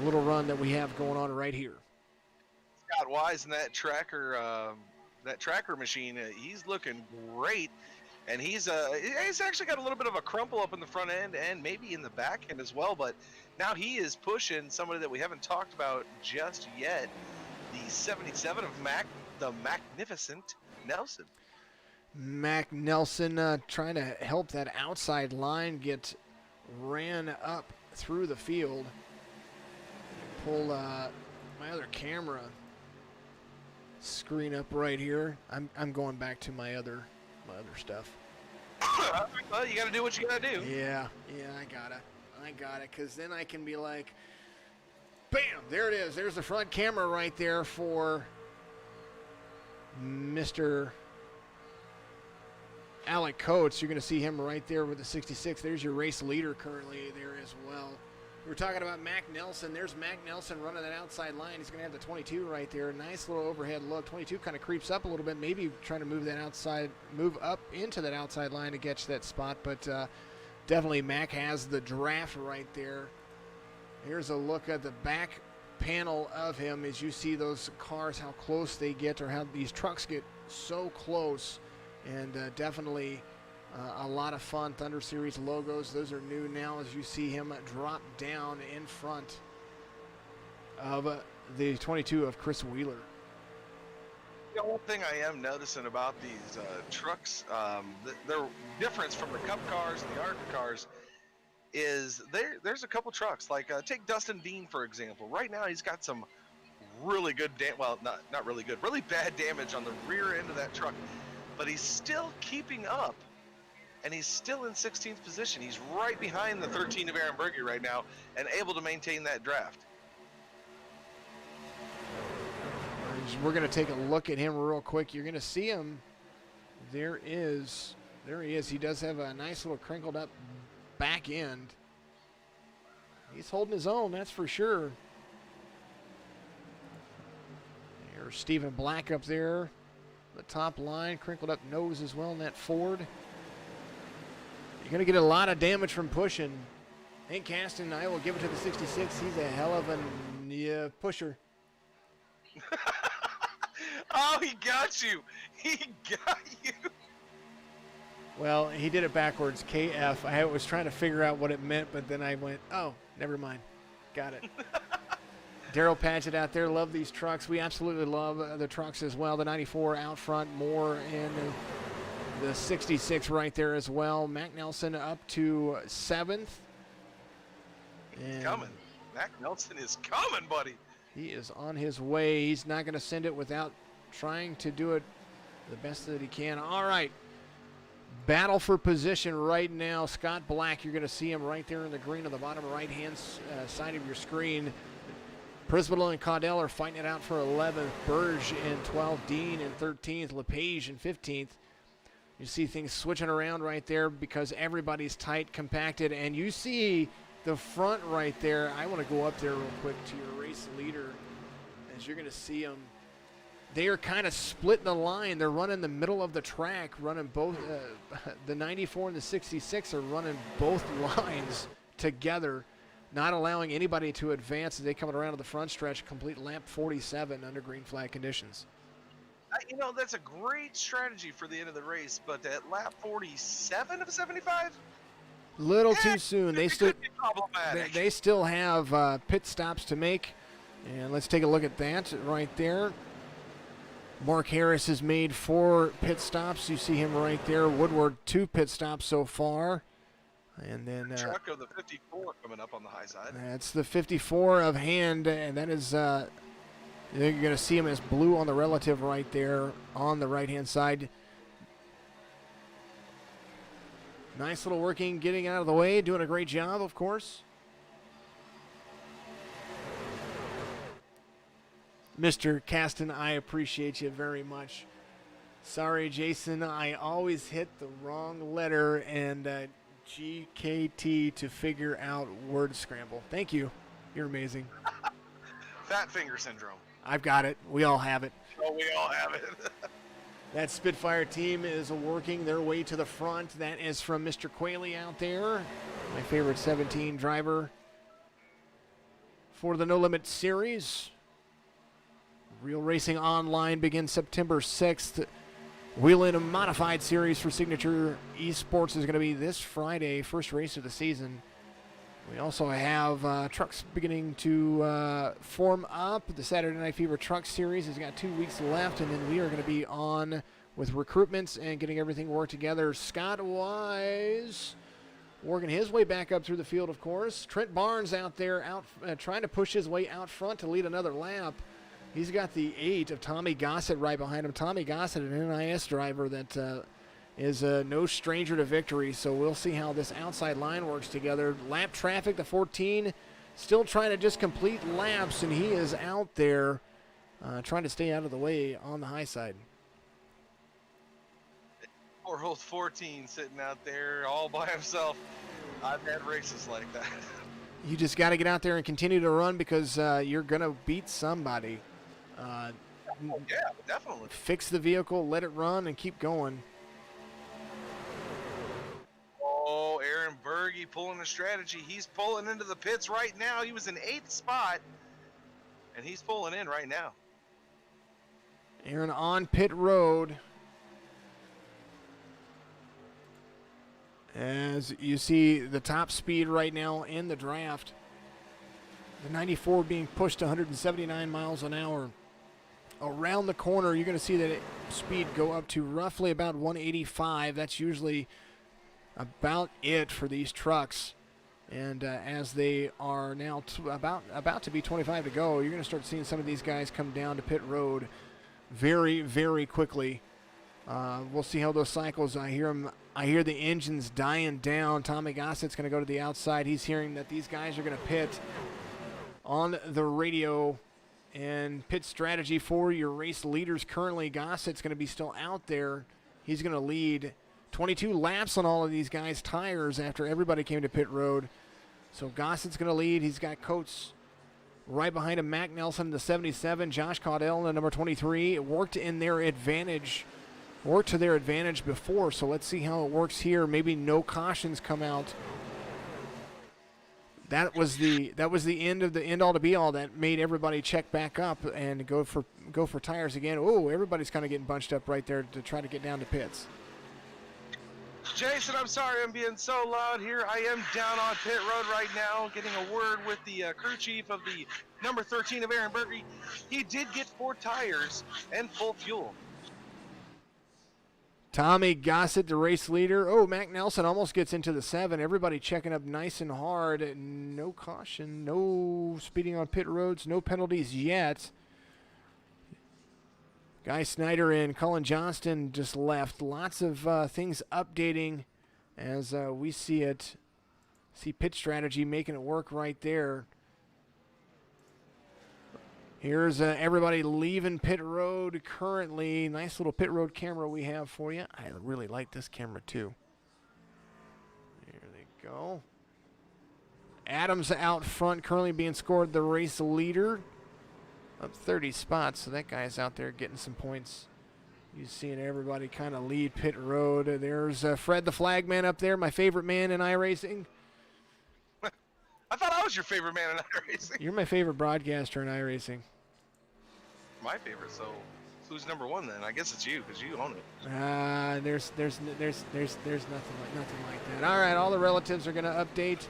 little run that we have going on right here. Scott Wise and that tracker machine, he's looking great. And he's actually got a little bit of a crumple up in the front end and maybe in the back end as well. But now he is pushing somebody that we haven't talked about just yet, the 77 of the Magnificent Nelson. Mac Nelson trying to help that outside line get ran up through the field. Pull my other camera screen up right here. I'm going back to my other stuff. Well, you got to do what you got to do. Yeah, I got it, because then I can be like, bam, there it is. There's the front camera right there for Mr. Alec Coates. You're going to see him right there with the 66. There's your race leader currently there as well. We're talking about Mac Nelson. There's Mac Nelson running that outside line. He's going to have the 22 right there. Nice little overhead look. 22 kind of creeps up a little bit, maybe trying to move up into that outside line to get to that spot. But definitely Mac has the draft right there. Here's a look at the back panel of him as you see those cars, how close they get, or how these trucks get so close. And definitely a lot of fun. Thunder Series logos, those are new now as you see him drop down in front of the 22 of Chris Wheeler. The only thing I am noticing about these trucks, their difference from the Cup cars and the ARCA cars, is there's a couple trucks. Like take Dustin Dean, for example. Right now he's got some really good, not really good, really bad damage on the rear end of that truck. But he's still keeping up. And he's still in 16th position. He's right behind the 13 of Aaron Berge right now and able to maintain that draft. We're going to take a look at him real quick. You're going to see him. There he is. He does have a nice little crinkled up back end. He's holding his own, that's for sure. There's Stephen Black up there. The top line, crinkled up nose as well in that Ford. You're going to get a lot of damage from pushing. Hank Caston, I will give it to the 66. He's a hell of a pusher. Oh, he got you. He got you. Well, he did it backwards, KF. I was trying to figure out what it meant, but then I went, oh, never mind. Got it. Daryl Padgett out there, love these trucks. We absolutely love the trucks as well. The 94 out front, Moore, and the 66 right there as well. Mac Nelson up to 7th. He's coming. Mac Nelson is coming, buddy. He is on his way. He's not going to send it without trying to do it the best that he can. All right. Battle for position right now. Scott Black, you're going to see him right there in the green on the bottom right-hand side of your screen. Prisbilla and Caudell are fighting it out for 11th. Burge in 12th. Dean in 13th. LePage in 15th. You see things switching around right there because everybody's tight, compacted, and you see the front right there. I want to go up there real quick to your race leader, as you're going to see them. They are kind of splitting the line. They're running the middle of the track, running both. The 94 and the 66 are running both lines together, not allowing anybody to advance as they come around to the front stretch, complete lap 47 under green flag conditions. You know, that's a great strategy for the end of the race, but at lap 47 of 75? Little too soon. They still have pit stops to make. And let's take a look at that right there. Mark Harris has made 4 pit stops. You see him right there. Woodward, 2 pit stops so far. And then truck of the 54 coming up on the high side. That's the 54 of Hand, and that is you're going to see him as blue on the relative right there on the right-hand side. Nice little working, getting out of the way, doing a great job, of course. Mr. Caston, I appreciate you very much. Sorry, Jason, I always hit the wrong letter and GKT to figure out word scramble. Thank you. You're amazing. Fat finger syndrome. I've got it. We all have it. Oh, we all have it. That Spitfire team is working their way to the front. That is from Mr. Qualey out there, my favorite 17 driver for the No Limit Series. Real Racing Online begins September 6th. Wheel-In a modified series for Signature Esports is going to be this Friday, first race of the season. We also have trucks beginning to form up. The Saturday Night Fever Truck Series has got 2 weeks left, and then we are going to be on with recruitments and getting everything worked together. Scott Wise working his way back up through the field, of course. Trent Barnes out there trying to push his way out front to lead another lap. He's got the 8 of Tommy Gossett right behind him. Tommy Gossett, an NIS driver that is no stranger to victory, so we'll see how this outside line works together. Lap traffic, the 14, still trying to just complete laps, and he is out there trying to stay out of the way on the high side. Poor old 14 sitting out there all by himself. I've had races like that. You just got to get out there and continue to run because you're going to beat somebody. Yeah, definitely. Fix the vehicle, let it run, and keep going. Oh, Aaron Berge pulling a strategy. He's pulling into the pits right now. He was in 8th spot, and he's pulling in right now. Aaron on pit road. As you see the top speed right now in the draft. The 94 being pushed to 179 miles an hour. Around the corner, you're going to see that speed go up to roughly about 185. That's usually about it for these trucks. And as they are now about to be 25 to go, you're going to start seeing some of these guys come down to pit road very, very quickly. We'll see how those cycles. I hear the engines dying down. Tommy Gossett's going to go to the outside. He's hearing that these guys are going to pit on the radio. And pit strategy for your race leaders currently. Gossett's going to be still out there. He's going to lead 22 laps on all of these guys' tires after everybody came to pit road. So Gossett's going to lead. He's got Coates right behind him. Mac Nelson in the 77. Josh Caudell in the number 23. It worked to their advantage before. So let's see how it works here. Maybe no cautions come out. That was the end of the end all to be all that made everybody check back up and go for tires again. Oh, everybody's kind of getting bunched up right there to try to get down to pits. Jason, I'm sorry I'm being so loud here. I am down on pit road right now, getting a word with the crew chief of the number 13 of Aaron Berge. He did get 4 tires and full fuel. Tommy Gossett, the race leader. Oh, Mac Nelson almost gets into the 7. Everybody checking up nice and hard. No caution, no speeding on pit roads, no penalties yet. Guy Snyder and Colin Johnston just left. Lots of things updating as we see it. See pit strategy making it work right there. Here's everybody leaving pit road currently. Nice little pit road camera we have for you. I really like this camera too. There they go. Adams out front, currently being scored the race leader. Up 30 spots, so that guy's out there getting some points. You're seeing everybody kind of lead pit road. There's Fred the flagman up there, my favorite man in iRacing. I thought I was your favorite man in iRacing. You're my favorite broadcaster in iRacing. My favorite, so who's number one then? I guess it's you, because you own it. There's nothing like that. All right, all the relatives are going to update.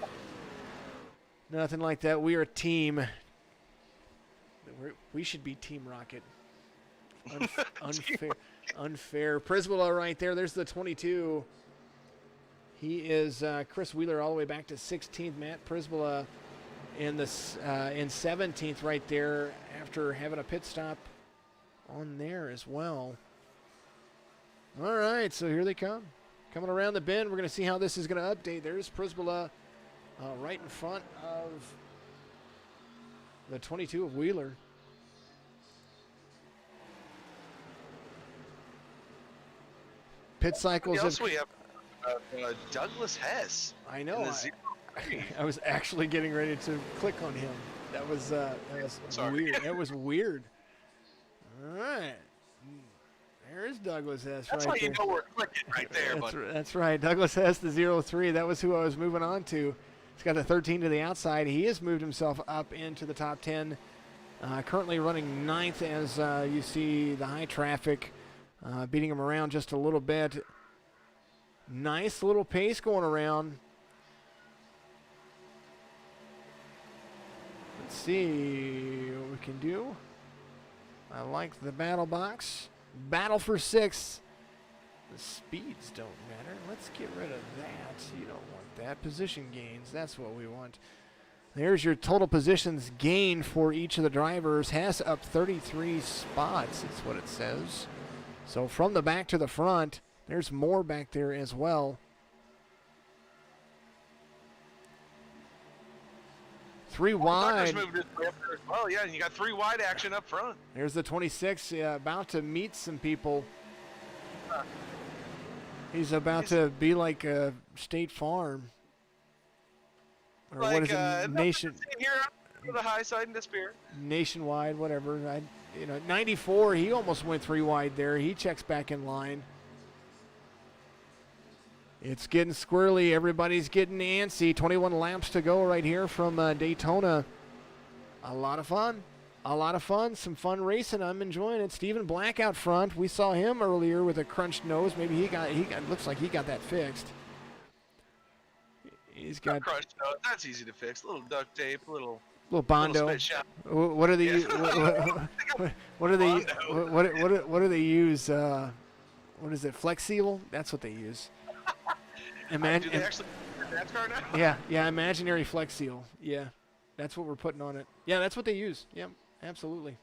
Nothing like that. We are a team. We should be Team Rocket. Unfair. Prisbilla right there. There's the 22. He is Chris Wheeler all the way back to 16th. Matt Prisbilla in 17th right there after having a pit stop on there as well. All right, so here they come. Coming around the bend. We're going to see how this is going to update. There's Prisbilla right in front of the 22 of Wheeler. Pit cycles. What else we have? Douglas Hess. I know. I was actually getting ready to click on him. That was weird. That was weird. All right. There's Douglas Hess. That's right how you there. know we're clicking right there. That's right. Douglas Hess, the 03. That was who I was moving on to. He's got the 13 to the outside. He has moved himself up into the top 10. Currently running 9th as you see the high traffic beating him around just a little bit. Nice little pace going around. Let's see what we can do. I like the battle box. Battle for 6. The speeds don't matter. Let's get rid of that. You don't want that. Position gains. That's what we want. There's your total positions gain for each of the drivers. Hess up 33 spots. That's what it says. So from the back to the front, there's more back there as well. 3 wide. Moved his way up there as well, yeah, and you got 3 wide action up front. There's the 26, about to meet some people. He's about to be like a State Farm. Or like, what is it? Nation. Here on the high side in Despair. Nationwide, whatever. 94, he almost went 3 wide there. He checks back in line. It's getting squirrely. Everybody's getting antsy. 21 laps to go right here from Daytona. A lot of fun. A lot of fun. Some fun racing. I'm enjoying it. Stephen Black out front. We saw him earlier with a crunched nose. Maybe he got looks like he got that fixed. He's got crunched nose. That's easy to fix. A little duct tape, little Bondo. What do they what do they what do they use? What is it? Flex Seal? That's what they use. Do they actually NASCAR now? Yeah, imaginary Flex Seal. Yeah, that's what we're putting on it. Yeah, that's what they use. Yep, absolutely.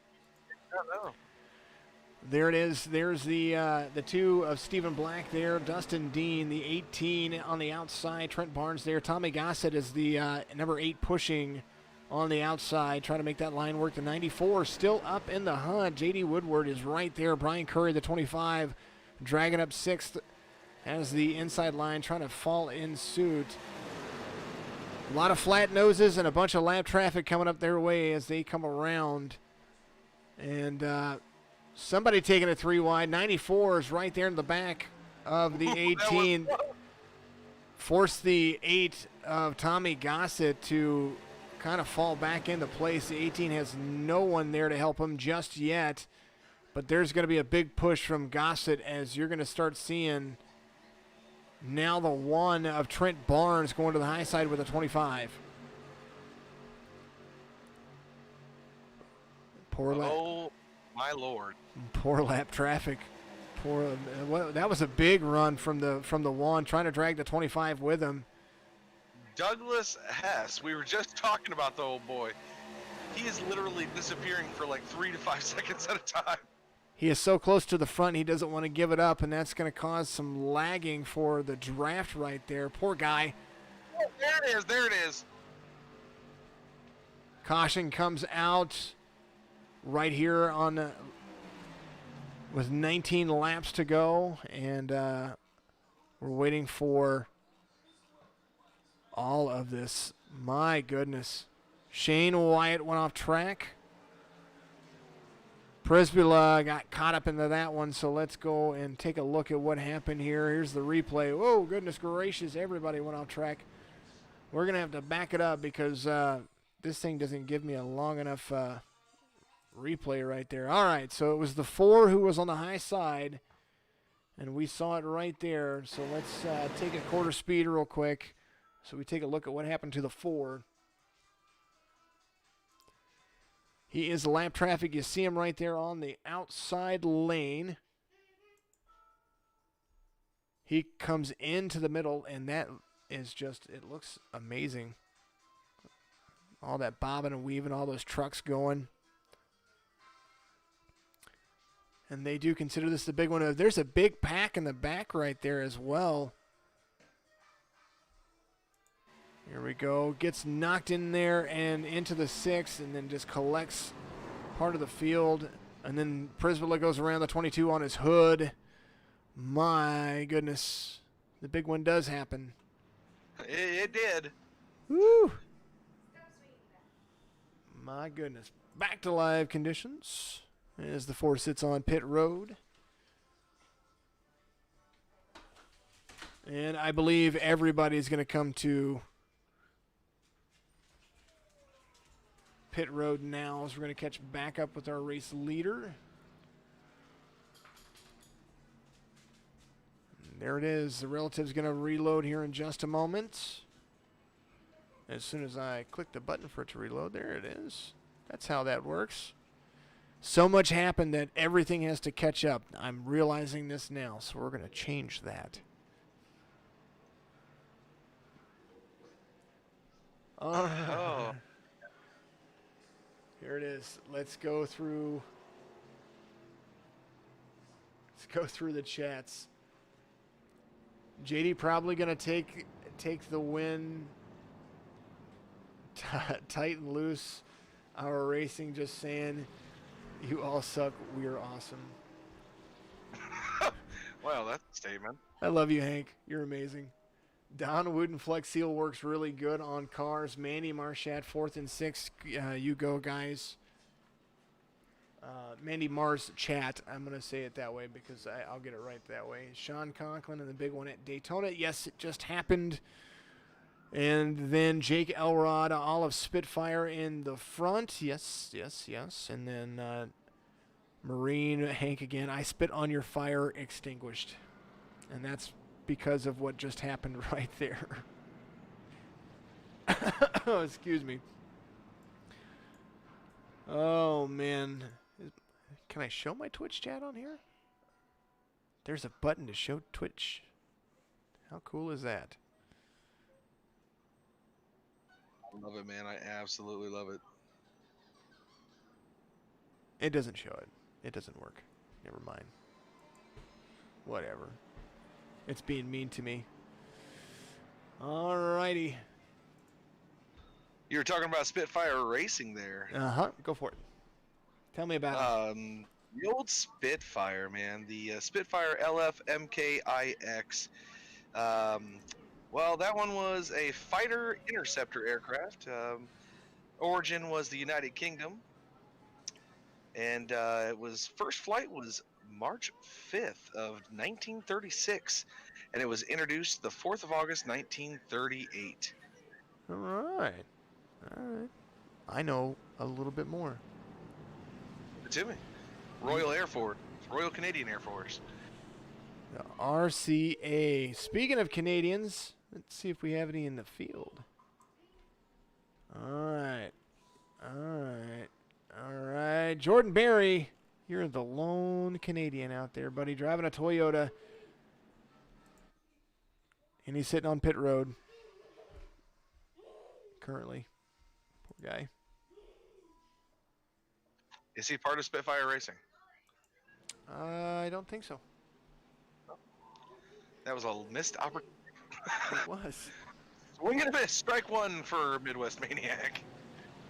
I don't know. There it is. There's the 2 of Stephen Black there. Dustin Dean, the 18 on the outside. Trent Barnes there. Tommy Gossett is the number 8 pushing on the outside, trying to make that line work. The 94 still up in the hunt. J.D. Woodward is right there. Brian Curry, the 25, dragging up 6th. Has the inside line trying to fall in suit. A lot of flat noses and a bunch of lap traffic coming up their way as they come around. And somebody taking a 3 wide. 94 is right there in the back of the 18. Forced the 8 of Tommy Gossett to kind of fall back into place. The 18 has no one there to help him just yet. But there's going to be a big push from Gossett as you're going to start seeing now the 1 of Trent Barnes going to the high side with a 25. Poor lap. Oh, my Lord. Poor lap traffic. That was a big run from the 1, trying to drag the 25 with him. Douglas Hess, we were just talking about the old boy. He is literally disappearing for like 3 to 5 seconds at a time. He is so close to the front, he doesn't want to give it up, and that's going to cause some lagging for the draft right there. Poor guy. Oh, there it is. There it is. Caution comes out. right here on with 19 laps to go, and we're waiting for all of this. My goodness. Shane Wyatt went off track. Prisbilla got caught up into that one, so let's go and take a look at what happened here. Here's the replay. Whoa, goodness gracious, everybody went off track. We're going to have to back it up because this thing doesn't give me a long enough replay right there. All right, so it was the 4 who was on the high side, and we saw it right there. So let's take a quarter speed real quick so we take a look at what happened to the 4. He is lap traffic. You see him right there on the outside lane. He comes into the middle, and that is just, it looks amazing. All that bobbing and weaving, all those trucks going. And they do consider this the big one. There's a big pack in the back right there as well. Here we go. Gets knocked in there and into the 6, and then just collects part of the field. And then Prisbilla goes around the 22 on his hood. My goodness. The big one does happen. It did. Woo! My goodness. Back to live conditions as the 4 sits on pit road. And I believe everybody's going to come to pit road now, as we're going to catch back up with our race leader. And there it is. The relative's going to reload here in just a moment. As soon as I click the button for it to reload, there it is. That's how that works. So much happened that everything has to catch up. I'm realizing this now, so we're going to change that. All right. Oh. Here it is. Let's go through the chats. JD probably going to take the win. Tight and loose. Our racing just saying, you all suck. We are awesome. Well, that's a statement. I love you, Hank. You're amazing. Don Wooden Flex Seal works really good on cars. Mandy Marchat, 4th and 6th. You go, guys. Mandy Mars Chat. I'm going to say it that way because I'll get it right that way. Sean Conklin and the big one at Daytona. Yes, it just happened. And then Jake Elrod, Olive Spitfire in the front. Yes. And then Marine Hank again. I spit on your fire, extinguished. And that's because of what just happened right there. Oh, excuse me. Oh, man. Can I show my Twitch chat on here? There's a button to show Twitch. How cool is that? I love it, man. I absolutely love it. It doesn't show it. It doesn't work. Never mind. Whatever. It's being mean to me. Alrighty. You were talking about Spitfire Racing there. Uh-huh. Go for it. Tell me about it. The old Spitfire, man. The Spitfire LF MKIX. Well, that one was a fighter interceptor aircraft. Origin was the United Kingdom. And it was first flight was March 5th of 1936. And it was introduced the 4th of August, 1938. All right. I know a little bit more. To me. Royal Air Force. Royal Canadian Air Force. The RCA. Speaking of Canadians, let's see if we have any in the field. All right. Jordan Berry, you're the lone Canadian out there, buddy, driving a Toyota. And he's sitting on pit road currently. Poor guy. Is he part of Spitfire Racing? I don't think so. That was a missed opportunity. It was. Swing and a miss. Strike one for Midwest Maniac.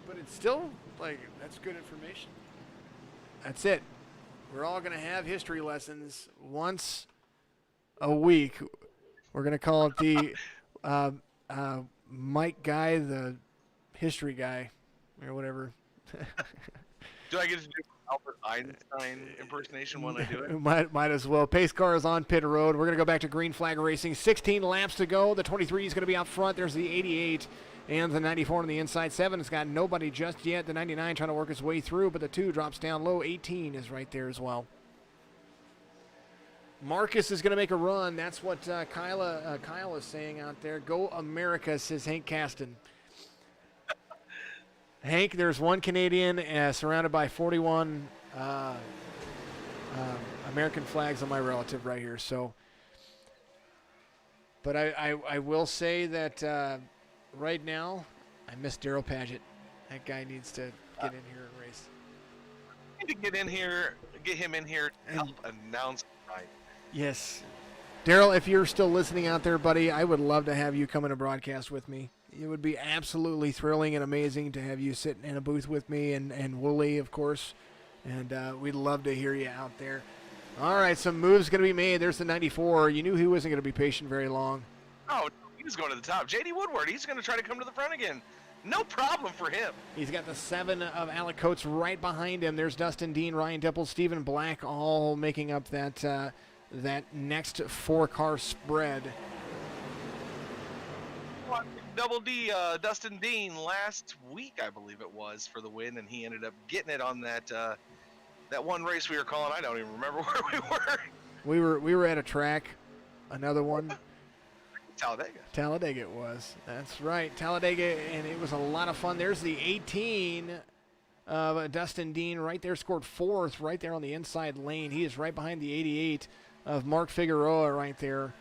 But it's still, like, that's good information. That's it. We're all going to have history lessons once a week. We're going to call it the Mike guy, the history guy, or whatever. Do I get to do Albert Einstein impersonation when I do it? Might as well. Pace car is on pit road. We're going to go back to green flag racing. 16 laps to go. The 23 is going to be out front. There's the 88 and the 94 on the inside. 7 has got nobody just yet. The 99 trying to work its way through, but the 2 drops down low. 18 is right there as well. Marcus is going to make a run. That's what Kyle is saying out there. Go America, says Hank Caston. Hank, there's one Canadian surrounded by 41 American flags on my relative right here. So, but I will say that right now I miss Daryl Paget. That guy needs to get in here and race. Need to get him in here to help announce tonight. Yes. Daryl, if you're still listening out there, buddy, I would love to have you come in a broadcast with me. It would be absolutely thrilling and amazing to have you sit in a booth with me and Wooly, of course. And we'd love to hear you out there. All right, some moves going to be made. There's the 94. You knew he wasn't going to be patient very long. Oh, he was going to the top. J.D. Woodward, he's going to try to come to the front again. No problem for him. He's got the 7 of Alec Coates right behind him. There's Dustin Dean, Ryan Dipple, Stephen Black, all making up that next 4-car spread. Double D, Dustin Dean last week, I believe it was, for the win, and he ended up getting it on that one race we were calling. I don't even remember where we were. We were at a track, another one. Talladega it was. That's right, Talladega, and it was a lot of fun. There's the 18 of Dustin Dean right there, scored 4th right there on the inside lane. He is right behind the 88 of Mark Figueroa right there.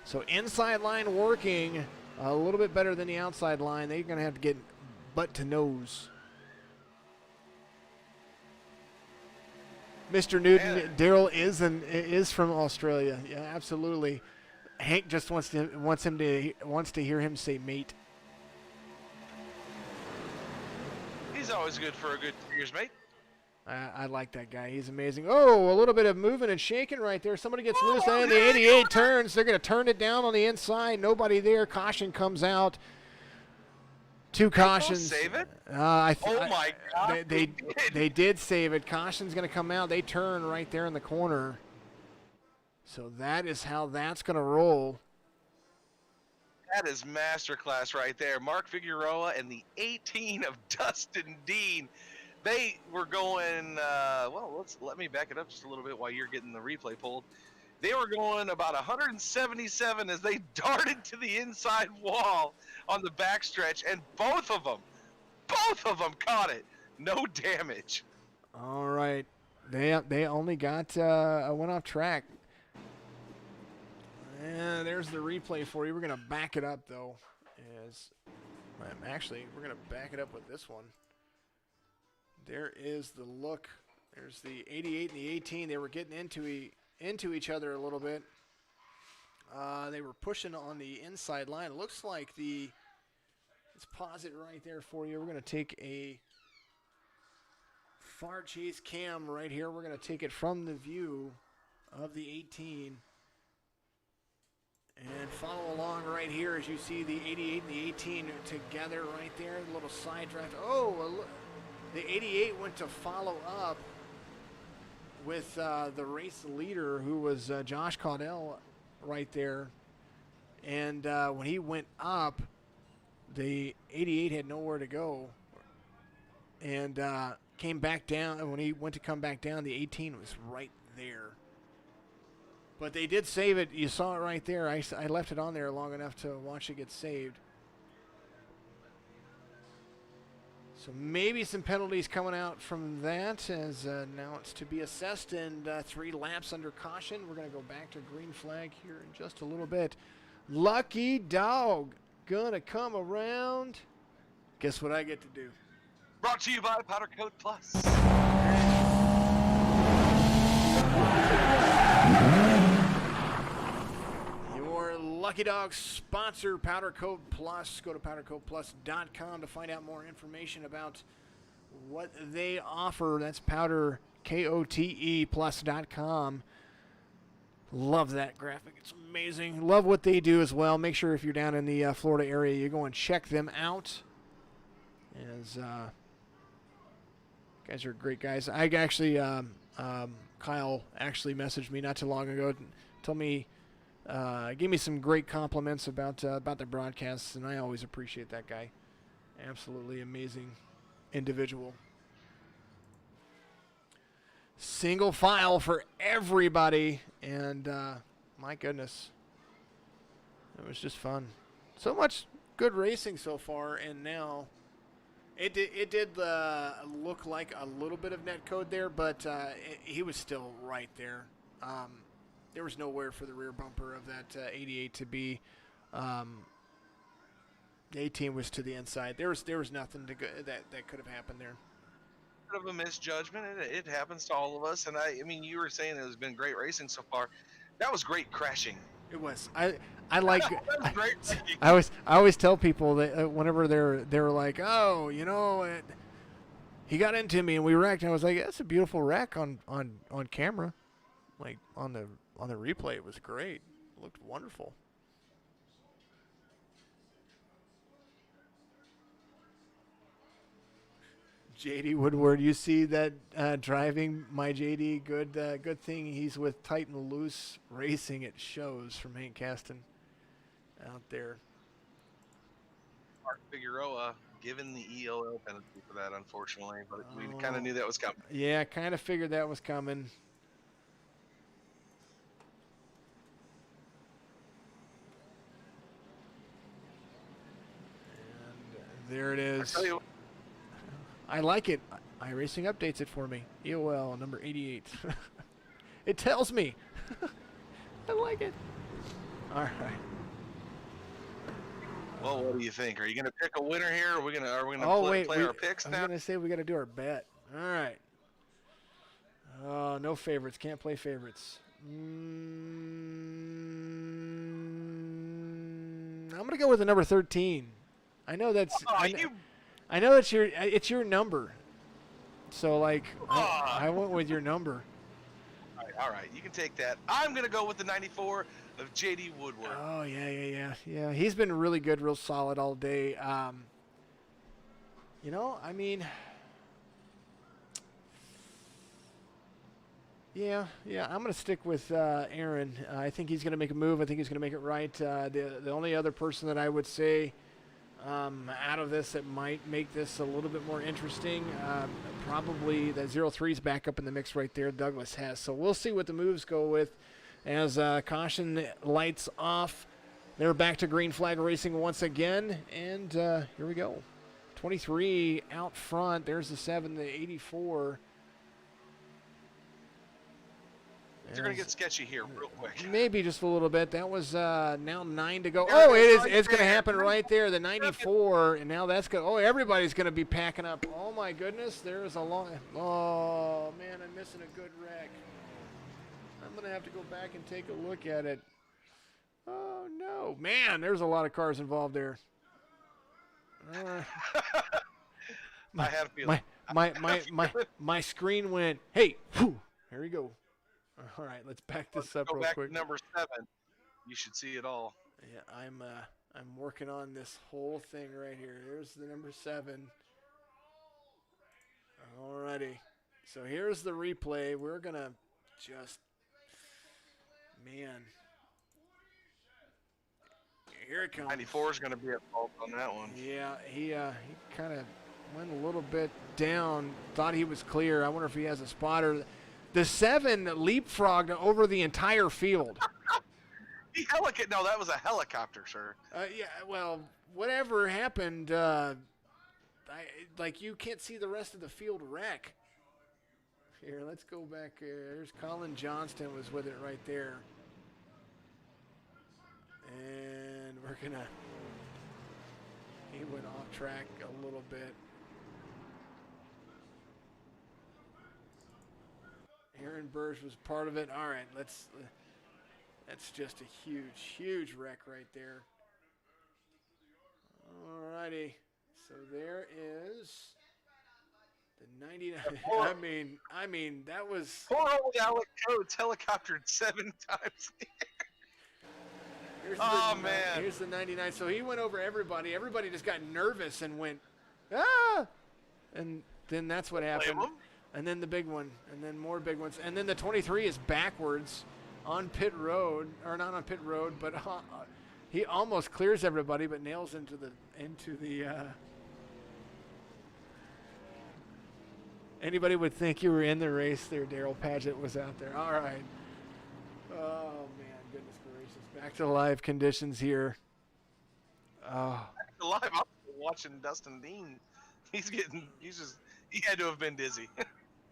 So inside line working a little bit better than the outside line. They're going to have to get butt to nose. Mr. Newton, Daryl is from Australia. Yeah, absolutely. Hank just wants to hear him say mate. He's always good for a good cheers, mate. I like that guy. He's amazing. Oh, a little bit of moving and shaking right there. Somebody gets loose, and the 88 turns. They're going to turn it down on the inside. Nobody there. Caution comes out. 2 cautions. Save it? My God. They did save it. Caution's going to come out. They turn right there in the corner. So that is how that's going to roll. That is masterclass right there. Mark Figueroa and the 18 of Dustin Dean. They were going, let me back it up just a little bit while you're getting the replay pulled. They were going about 177 as they darted to the inside wall on the backstretch, and both of them caught it. No damage. All right. They only got went off track. And there's the replay for you. We're going to back it up, though. We're going to back it up with this one. There is the look. There's the 88 and the 18. They were getting into each other a little bit. They were pushing on the inside line. It looks like let's pause it right there for you. We're going to take a far chase cam right here. We're going to take it from the view of the 18. And follow along right here as you see the 88 and the 18 together right there. A little side draft. The 88 went to follow up with the race leader, who was Josh Caudell right there. And when he went up, the 88 had nowhere to go and came back down. And when he went to come back down, the 18 was right there. But they did save it. You saw it right there. I left it on there long enough to watch it get saved. So maybe some penalties coming out from that, as now it's to be assessed, and 3 laps under caution. We're going to go back to green flag here in just a little bit. Lucky dog gonna come around. Guess what I get to do? Brought to you by Powder Coat Plus. Your Lucky Dog sponsor, Powder Coat Plus. Go to powdercoatplus.com to find out more information about what they offer. That's Powder KOTEplus.com. Love that graphic. It's amazing. Love what they do as well. Make sure if you're down in the Florida area, you go and check them out. As guys are great guys. I actually, Kyle actually messaged me not too long ago, told me, gave me some great compliments about the broadcasts, and I always appreciate that guy. Absolutely amazing individual. Single file for everybody, and my goodness, it was just fun. So much good racing so far, and now it did look like a little bit of net code there, but he was still right there. There was nowhere for the rear bumper of that 88 to be. The 18 was to the inside. There was nothing to go, that could have happened there. Of a misjudgment. It happens to all of us, and I mean, you were saying it has been great racing so far. That was great crashing. It was. I like. That was great. I always tell people that whenever they're like, oh, you know, he got into me and we wrecked. And I was like, that's a beautiful wreck on camera, like on the replay. It was great. It looked wonderful. JD Woodward, you see that driving, my JD. Good thing he's with Titan Loose Racing. It shows from Hank Caston out there. Mark Figueroa given the EOL penalty for that, unfortunately, but we kind of knew that was coming. Yeah, kind of figured that was coming. And there it is. I like it. iRacing updates it for me. EOL number 88. It tells me. I like it. All right. Well, what do you think? Are you going to pick a winner here? Or are we going to play our picks now? I was going to say we got to do our bet. All right. Oh, no favorites. Can't play favorites. I'm going to go with the number 13. I know that's. I know it's your number, so like I went with your number. All right, you can take that. I'm gonna go with the 94 of JD Woodward. Oh yeah. He's been really good, real solid all day. You know, I mean, yeah. I'm gonna stick with Aaron. I think he's gonna make a move. I think he's gonna make it right. The only other person that I would say. Out of this that might make this a little bit more interesting. Probably that 03's back up in the mix right there. Douglas has. So we'll see what the moves go with as caution lights off. They're back to green flag racing once again. And here we go. 23 out front. There's the 7, the 84. They're going to get sketchy here real quick. Maybe just a little bit. That was now 9 to go. Oh, it's going to happen right there. The 94, and now that's going to – oh, everybody's going to be packing up. Oh, my goodness. There's a long – oh, man, I'm missing a good wreck. I'm going to have to go back and take a look at it. Oh, no. Man, there's a lot of cars involved there. I had a feeling. My screen went, hey, whew, here we go. All right, let's back this up real quick. To number 7. You should see it all. Yeah, I'm working on this whole thing right here. Here's the number 7. Alrighty. So here's the replay. We're gonna just, man. Here it comes. 94 is gonna be at fault on that one. Yeah, he kind of went a little bit down. Thought he was clear. I wonder if he has a spotter. The 7 leapfrogged over the entire field. No, that was a helicopter, sir. Yeah, well, whatever happened, like you can't see the rest of the field wreck. Here, let's go back here. There's Colin Johnston was with it right there. And we're gonna, he went off track a little bit. Aaron Burge was part of it. All right, that's just a huge wreck right there. All righty, so there is The 99. I mean, that was. Poor old Alec Coates helicoptered 7 times. Man. Here's the 99. So he went over everybody. Everybody just got nervous and went, ah! And then that's what happened. And then the big one, and then more big ones. And then the 23 is backwards on pit road, or not on pit road, but he almost clears everybody, but nails into the anybody would think you were in the race there. Daryl Paget was out there. All right. Oh, man, goodness gracious. Back to live conditions here. Oh. Back to live. I'm watching Dustin Dean. He had to have been dizzy.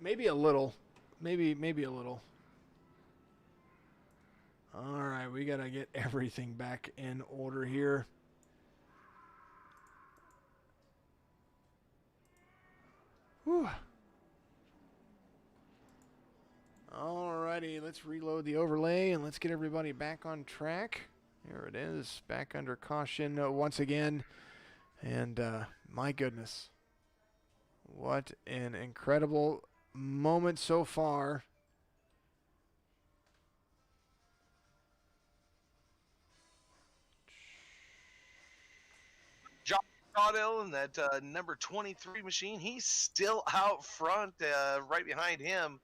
Maybe a little. Maybe a little. All right, we got to get everything back in order here. Whew. All righty, let's reload the overlay and let's get everybody back on track. Here it is, back under caution once again. And my goodness, what an incredible moment so far. Josh Caudell in that number 23 machine, he's still out front, right behind him.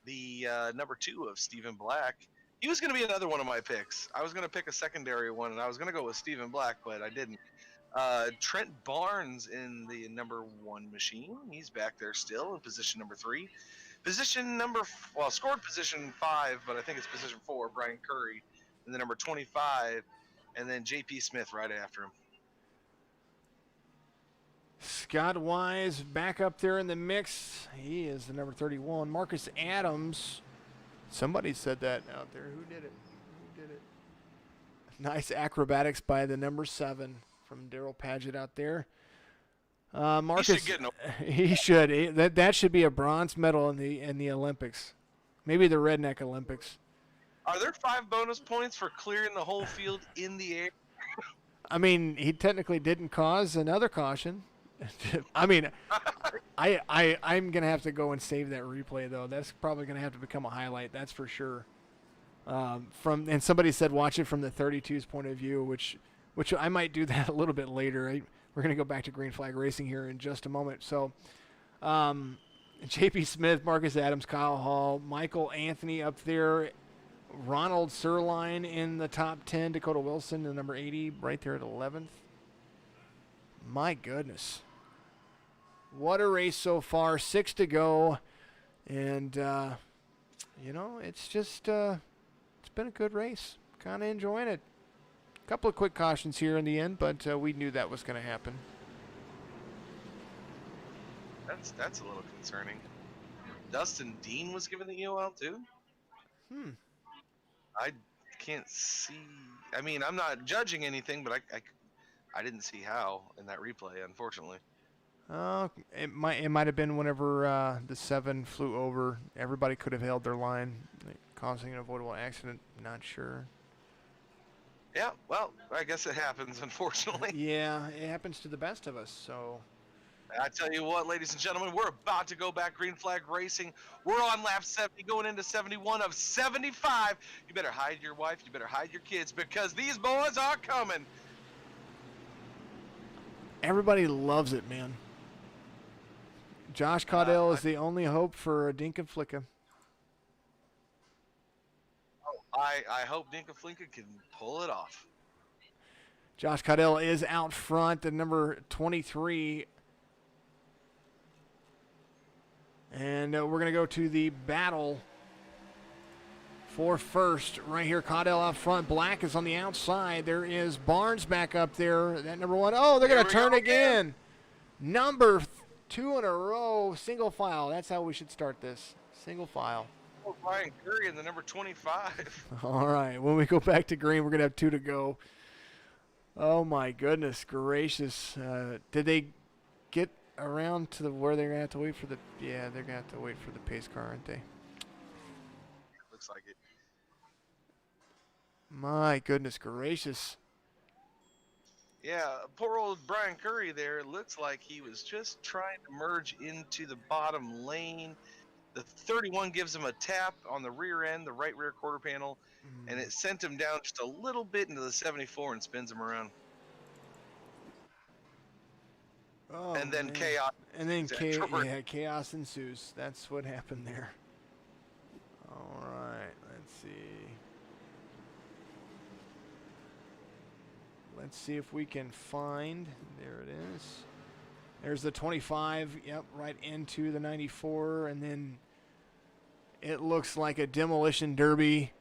The number 2 of Stephen Black. He was going to be another one of my picks. I was going to pick a secondary one, and I was going to go with Stephen Black, but I didn't. Trent Barnes in the number 1 machine. He's back there still in position number 3. Scored position 5, but I think it's position 4, Brian Curry in the number 25, and then J.P. Smith right after him. Scott Wise back up there in the mix. He is the number 31. Marcus Adams. Somebody said that out there. Who did it? Nice acrobatics by the number 7 from Daryl Paget out there. Marcus, he should. That should be a bronze medal in the Olympics. Maybe the Redneck Olympics. Are there 5 bonus points for clearing the whole field in the air? I mean, he technically didn't cause another caution. I mean, I'm going to have to go and save that replay, though. That's probably going to have to become a highlight, that's for sure. And somebody said watch it from the 32's point of view, which I might do that a little bit later. We're going to go back to Green Flag Racing here in just a moment. So, J.P. Smith, Marcus Adams, Kyle Hall, Michael Anthony up there, Ronald Sirline in the top 10, Dakota Wilson, the number 80, right there at 11th. My goodness. What a race so far. 6 to go. And, it's just, it's been a good race. Kind of enjoying it. A couple of quick cautions here in the end, but we knew that was going to happen. That's a little concerning. Dustin Dean was given the EOL too? I can't see. I mean, I'm not judging anything, but I didn't see how in that replay, unfortunately. It might have been whenever the 7 flew over. Everybody could have held their line, causing an avoidable accident. Not sure. Yeah, well, I guess it happens, unfortunately. Yeah, it happens to the best of us, so. I tell you what, ladies and gentlemen, we're about to go back Green Flag Racing. We're on lap 70, going into 71 of 75. You better hide your wife, you better hide your kids, because these boys are coming. Everybody loves it, man. Josh Caudell is the only hope for Dinka Flicka. I hope Dinka Flicka can pull it off. Josh Caudell is out front, the number 23. And we're going to go to the battle for first right here. Caudell out front. Black is on the outside. There is Barnes back up there. That number 1. Oh, they're going to turn again. Number 2 in a row. Single file. That's how we should start this. Single file. Oh, Brian Curry in the number 25. All right. When we go back to green, we're going to have 2 to go. Oh, my goodness gracious. Did they get around to where they're going to have to wait for the... Yeah, they're going to have to wait for the pace car, aren't they? Looks like it. My goodness gracious. Yeah, poor old Brian Curry there. It looks like he was just trying to merge into the bottom lane. The 31 gives him a tap on the rear end, the right rear quarter panel, and it sent him down just a little bit into the 74 and spins him around. Oh, and then man. chaos. And then afterward. chaos ensues. That's what happened there. All right, let's see. Let's see if we can find. There it is. There's the 25. Yep, right into the 94. And then it looks like a demolition derby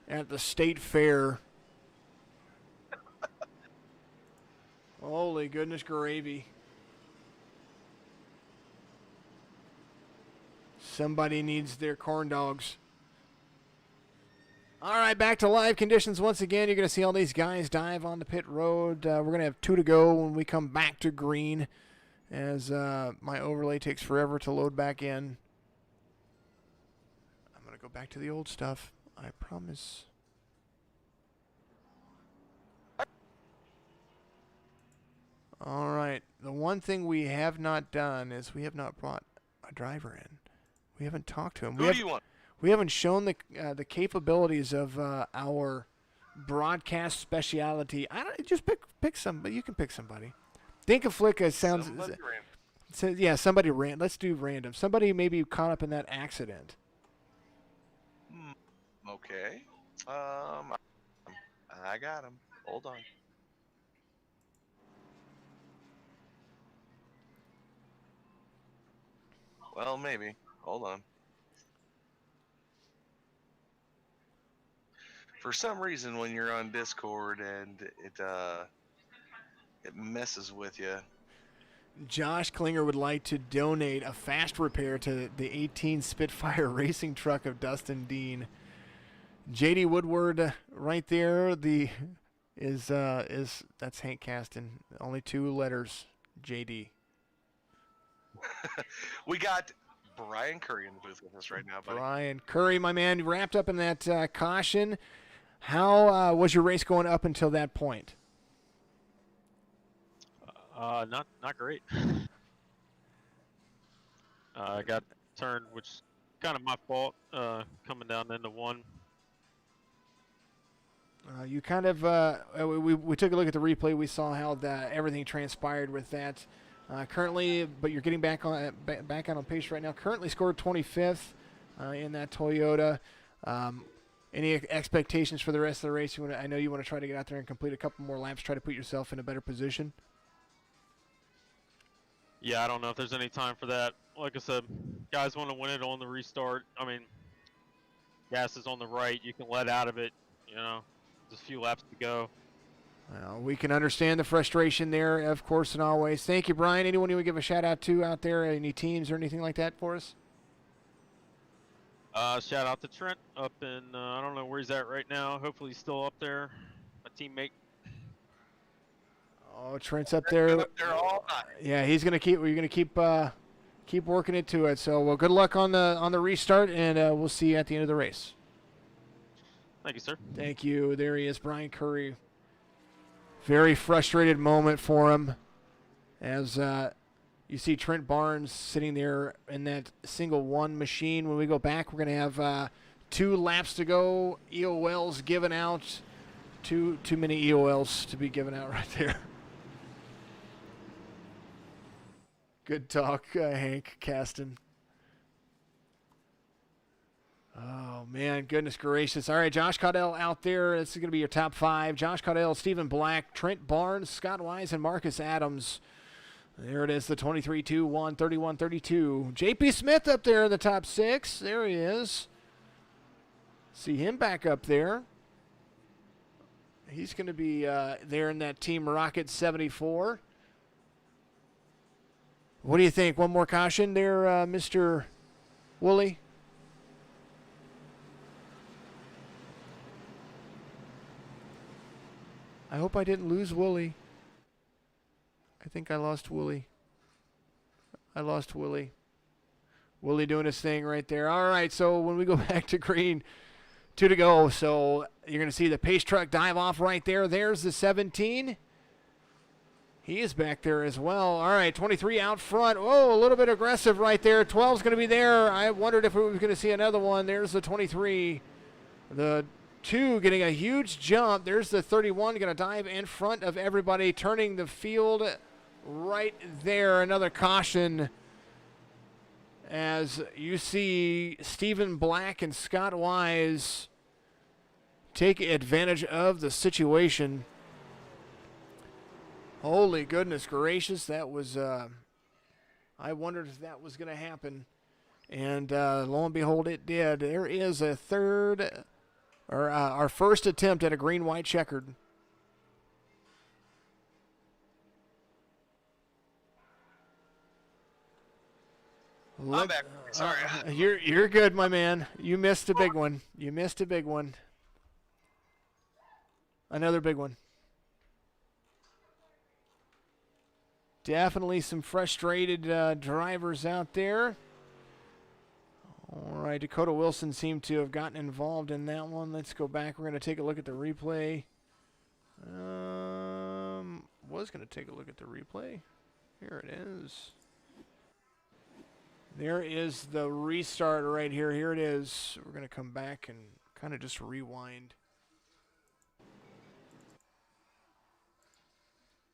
at the state fair. Holy goodness gravy. Somebody needs their corn dogs. All right, back to live conditions once again. You're going to see all these guys dive on the pit road. We're going to have 2 to go when we come back to green, as my overlay takes forever to load back in. I'm going to go back to the old stuff. I promise. All right. The one thing we have not done is we have not brought a driver in. We haven't talked to him. Who do you want? We haven't shown the capabilities of our broadcast speciality. I don't just pick somebody. You can pick somebody. Think of Flicka sounds. Yeah, somebody random. Let's do random. Somebody maybe caught up in that accident. Okay. I got him. Hold on. Well, maybe. Hold on. For some reason, when you're on Discord and it messes with you. Josh Klinger would like to donate a fast repair to the 18 Spitfire racing truck of Dustin Dean. JD Woodward right there. Is that's Hank Caston. Only 2 letters. JD. We got Brian Curry in the booth with us right now, buddy. Brian Curry, my man, wrapped up in that caution. How was your race going up until that point? Not great. I got turned, which is kind of my fault, coming down into one. You kind of we took a look at the replay. We saw how everything transpired with that. Currently, but you're getting back on pace right now. Currently scored 25th in that Toyota. Any expectations for the rest of the race? I know you want to try to get out there and complete a couple more laps, try to put yourself in a better position. Yeah, I don't know if there's any time for that. Like I said, guys want to win it on the restart. I mean, gas is on the right. You can let out of it. Just a few laps to go. Well, we can understand the frustration there, of course, and always. Thank you, Brian. Anyone you would give a shout-out to out there? Any teams or anything like that for us? Shout out to Trent up in, I don't know where he's at right now. Hopefully he's still up there. My teammate. Oh, Trent's up there. All night. Yeah, he's gonna keep. We're gonna keep working it to it. So, well, good luck on the restart, and we'll see you at the end of the race. Thank you, sir. Thank you. There he is, Brian Curry. Very frustrated moment for him, as you see Trent Barnes sitting there in that single one machine. When we go back, we're going to have 2 laps to go. EOLs given out. Too many EOLs to be given out right there. Good talk, Hank Caston. Oh, man, goodness gracious. All right, Josh Caudell out there. This is going to be your top 5. Josh Caudell, Stephen Black, Trent Barnes, Scott Wise, and Marcus Adams. There it is, the 23-2, 1, 31-32. JP Smith up there in the top 6. There he is. See him back up there. He's going to be there in that Team Rocket 74. What do you think? One more caution there, Mr. Woolley? I hope I didn't lose Woolley. I think I lost Woolley. Woolley doing his thing right there. All right, so when we go back to green, 2 to go. So you're going to see the pace truck dive off right there. There's the 17. He is back there as well. All right, 23 out front. Oh, a little bit aggressive right there. 12's going to be there. I wondered if we were going to see another one. There's the 23. The 2 getting a huge jump. There's the 31 going to dive in front of everybody, turning the field right there. Another caution as you see Stephen Black and Scott Wise take advantage of the situation. Holy goodness gracious, that was, I wondered if that was going to happen. And lo and behold, it did. There is a third, or our first attempt at a green-white checkered. I'm back. Sorry. You're good, my man. You missed a big one. You missed a big one. Another big one. Definitely some frustrated drivers out there. All right, Dakota Wilson seemed to have gotten involved in that one. Let's go back. We're going to take a look at the replay. Was going to take a look at the replay. Here it is. There is the restart right here. Here it is. We're going to come back and kind of just rewind.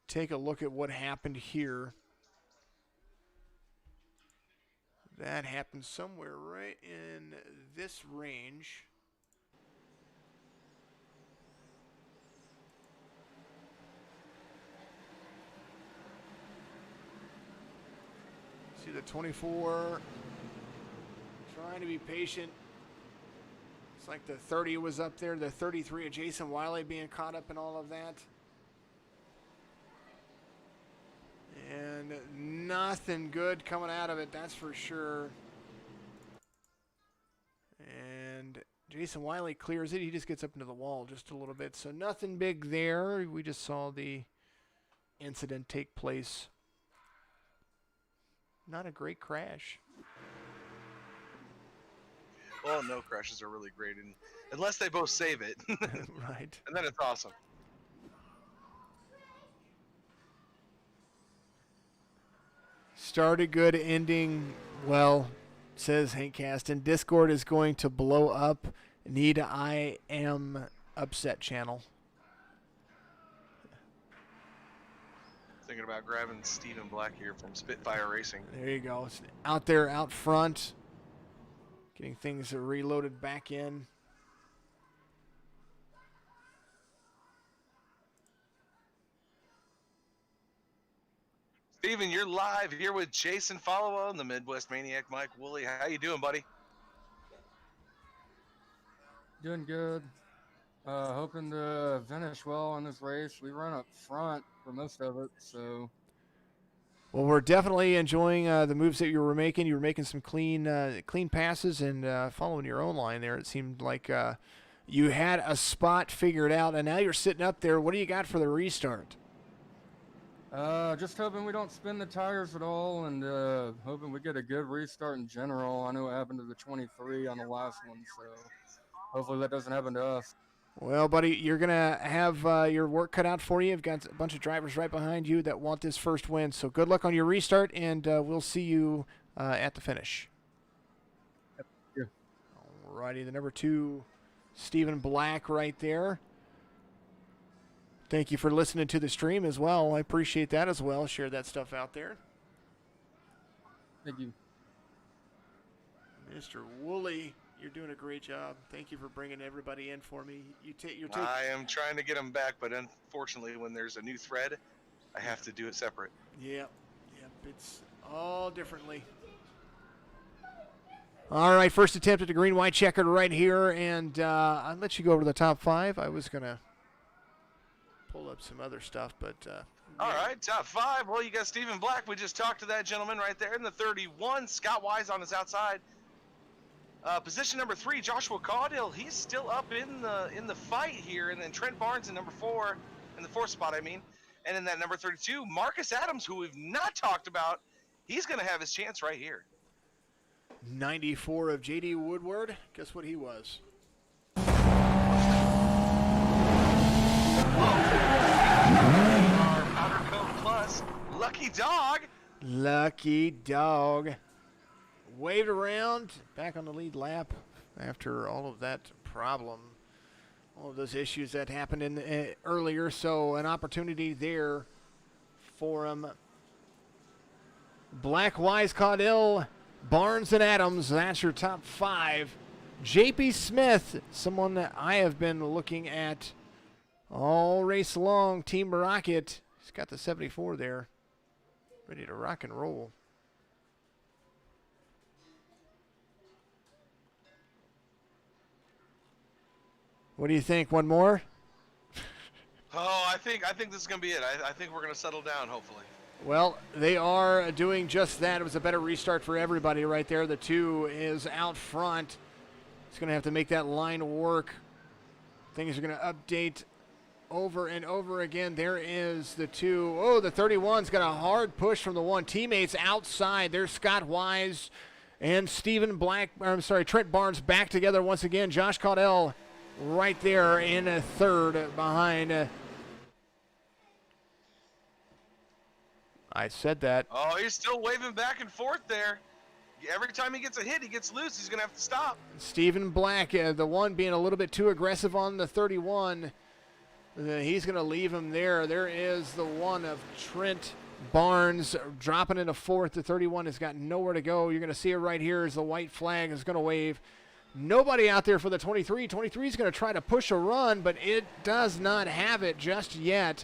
Take a look at what happened here. That happened somewhere right in this range. See the 24 trying to be patient. It's like the 30 was up there. The 33 of Jason Wiley being caught up in all of that. And nothing good coming out of it, that's for sure. And Jason Wiley clears it. He just gets up into the wall just a little bit. So nothing big there. We just saw the incident take place. Not a great crash. Well, no crashes are really great, unless they both save it. Right. And then it's awesome. Started good, ending well, says Hank Caston. Discord is going to blow up. Need I am upset channel. Thinking about grabbing Stephen Black here from Spitfire Racing. There you go. It's out there, out front. Getting things reloaded back in. Steven, you're live here with Jason Followa and the Midwest Maniac Mike Woolley. How you doing, buddy? Doing good. Hoping to finish well in this race. We run up front for most of it, so. Well, we're definitely enjoying the moves that you were making. You were making some clean passes and following your own line there. It seemed like you had a spot figured out, and now you're sitting up there. What do you got for the restart? Just hoping we don't spin the tires at all, and hoping we get a good restart in general. I know what happened to the 23 on the last one, so hopefully that doesn't happen to us. Well, buddy, you're going to have your work cut out for you. You've got a bunch of drivers right behind you that want this first win, so good luck on your restart, and we'll see you at the finish. Yeah. All righty, the number 2, Stephen Black right there. Thank you for listening to the stream as well. I appreciate that as well. Share that stuff out there. Thank you. Mr. Woolley, you're doing a great job. Thank you for bringing everybody in for me. I am trying to get them back, but unfortunately, when there's a new thread, I have to do it separate. Yep, it's all differently. All right, first attempt at the green-white checkered right here, and I'll let you go over the top 5. I was going to pull up some other stuff, but all right, top 5. Well, you got Stephen Black. We just talked to that gentleman right there in the 31. Scott Wise on his outside. Position number 3, Joshua Caudill. He's still up in the fight here, and then Trent Barnes in number 4, in the 4th spot, I mean. And in that number 32, Marcus Adams, who we've not talked about, he's going to have his chance right here. 94 of J.D. Woodward. Guess what he was? Our Powder Coat Plus lucky dog. Lucky dog. Waved around, back on the lead lap after all of that problem. All of those issues that happened in earlier, so an opportunity there for him. Black, Wise, Caudill, Barnes, and Adams. That's your top 5. JP Smith, someone that I have been looking at all race long. Team Rocket. He's got the 74 there. Ready to rock and roll. What do you think? One more? Oh, I think this is gonna be it. I think we're gonna settle down, hopefully. Well, they are doing just that. It was a better restart for everybody right there. The 2 is out front. It's going to have to make that line work. Things are going to update over and over again. There is the 2. Oh, the 31's got a hard push from the 1. Teammates outside. There's Scott Wise and Trent Barnes back together once again. Josh Caudill right there in a third behind. I said that. Oh, he's still waving back and forth there. Every time he gets a hit, he gets loose. He's going to have to stop. Stephen Black, the 1 being a little bit too aggressive on the 31. He's going to leave him there. There is the 1 of Trent Barnes dropping into 4th. The 31 has got nowhere to go. You're going to see it right here as the white flag is going to wave. Nobody out there for the 23. 23 is going to try to push a run, but it does not have it just yet.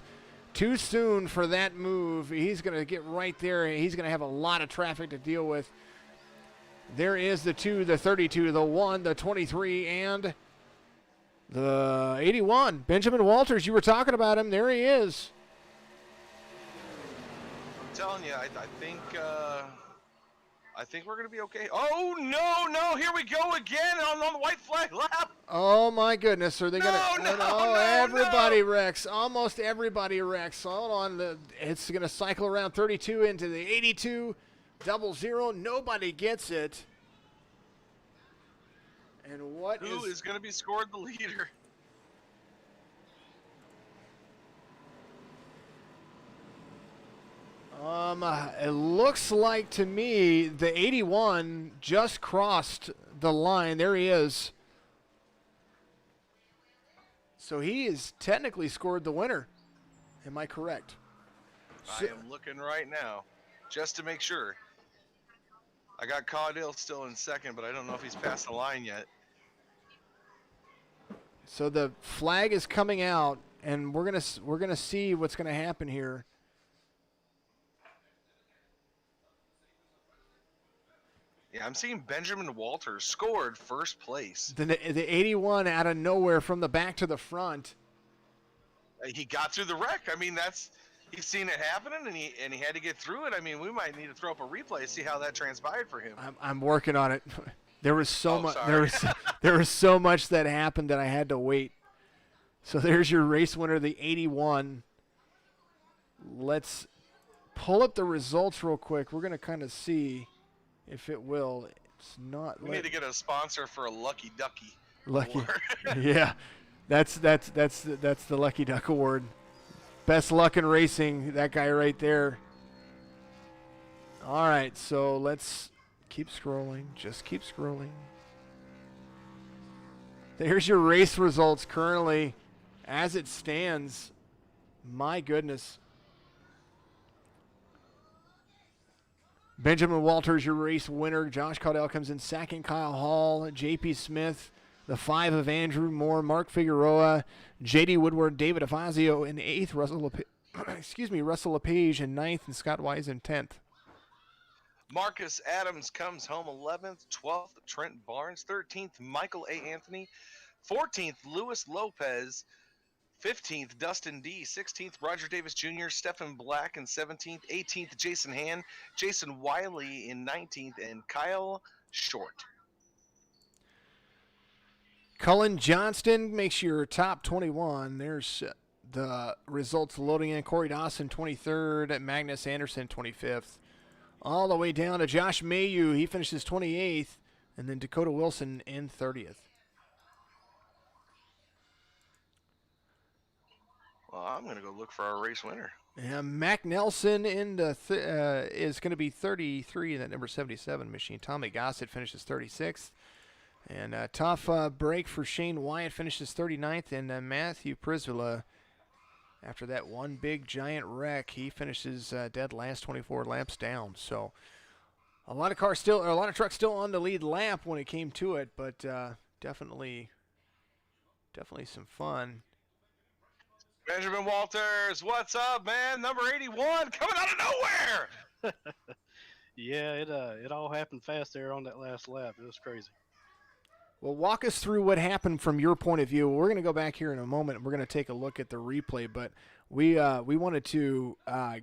Too soon for that move. He's going to get right there. He's going to have a lot of traffic to deal with. There is the 2, the 32, the 1, the 23, and the 81. Benjamin Walters, you were talking about him. There he is. I'm telling you, I think we're going to be okay. Oh, no, here we go again on the white flag lap. Oh, my goodness. Are they going to? No, everybody wrecks. Almost everybody wrecks. Hold on. It's going to cycle around 32 into the 82. 00. Nobody gets it. And Who is going to be scored the leader? It looks like to me the 81 just crossed the line. There he is. So he is technically scored the winner. Am I correct? I am looking right now, just to make sure. I got Caudill still in second, but I don't know if he's past the line yet. So the flag is coming out, and we're gonna see what's gonna happen here. Yeah, I'm seeing Benjamin Walters scored first place. The 81 out of nowhere from the back to the front. He got through the wreck. I mean, he's seen it happening, and he had to get through it. I mean, we might need to throw up a replay to see how that transpired for him. I'm working on it. There was so much. Sorry. There was so much that happened that I had to wait. So there's your race winner, the 81. Let's pull up the results real quick. We're gonna kind of see if it will. It's not. We need to get a sponsor for a Lucky Ducky. Lucky. Award. Yeah, that's the Lucky Duck Award. Best luck in racing. That guy right there. All right, so let's keep scrolling. Just keep scrolling. There's your race results currently as it stands. My goodness. Benjamin Walters, your race winner. Josh Caudill comes in second. Kyle Hall, JP Smith, the 5 of Andrew Moore, Mark Figueroa, JD Woodward, David Afazio in 8th, Russell LePage in 9th, and Scott Wise in 10th. Marcus Adams comes home 11th, 12th, Trent Barnes, 13th, Michael A. Anthony, 14th, Luis Lopez, 15th, Dustin D, 16th, Roger Davis Jr., Stephen Black in 17th, 18th, Jason Hand, Jason Wiley in 19th, and Kyle Short. Cullen Johnston makes your top 21. There's the results loading in. Corey Dawson, 23rd. Magnus Anderson, 25th. All the way down to Josh Mayu. He finishes 28th. And then Dakota Wilson in 30th. Well, I'm going to go look for our race winner. Mac Nelson is going to be 33 in that number 77 machine. Tommy Gossett finishes 36th. And a tough break for Shane Wyatt, finishes 39th. And Matthew Prisvilla, after that one big giant wreck, he finishes dead last, 24 laps down. So a lot of trucks still on the lead lap when it came to it, but definitely some fun. Benjamin Walters, what's up, man? Number 81 coming out of nowhere. Yeah, it all happened fast there on that last lap. It was crazy. Well, walk us through what happened from your point of view. We're going to go back here in a moment. We're going to take a look at the replay, but we wanted to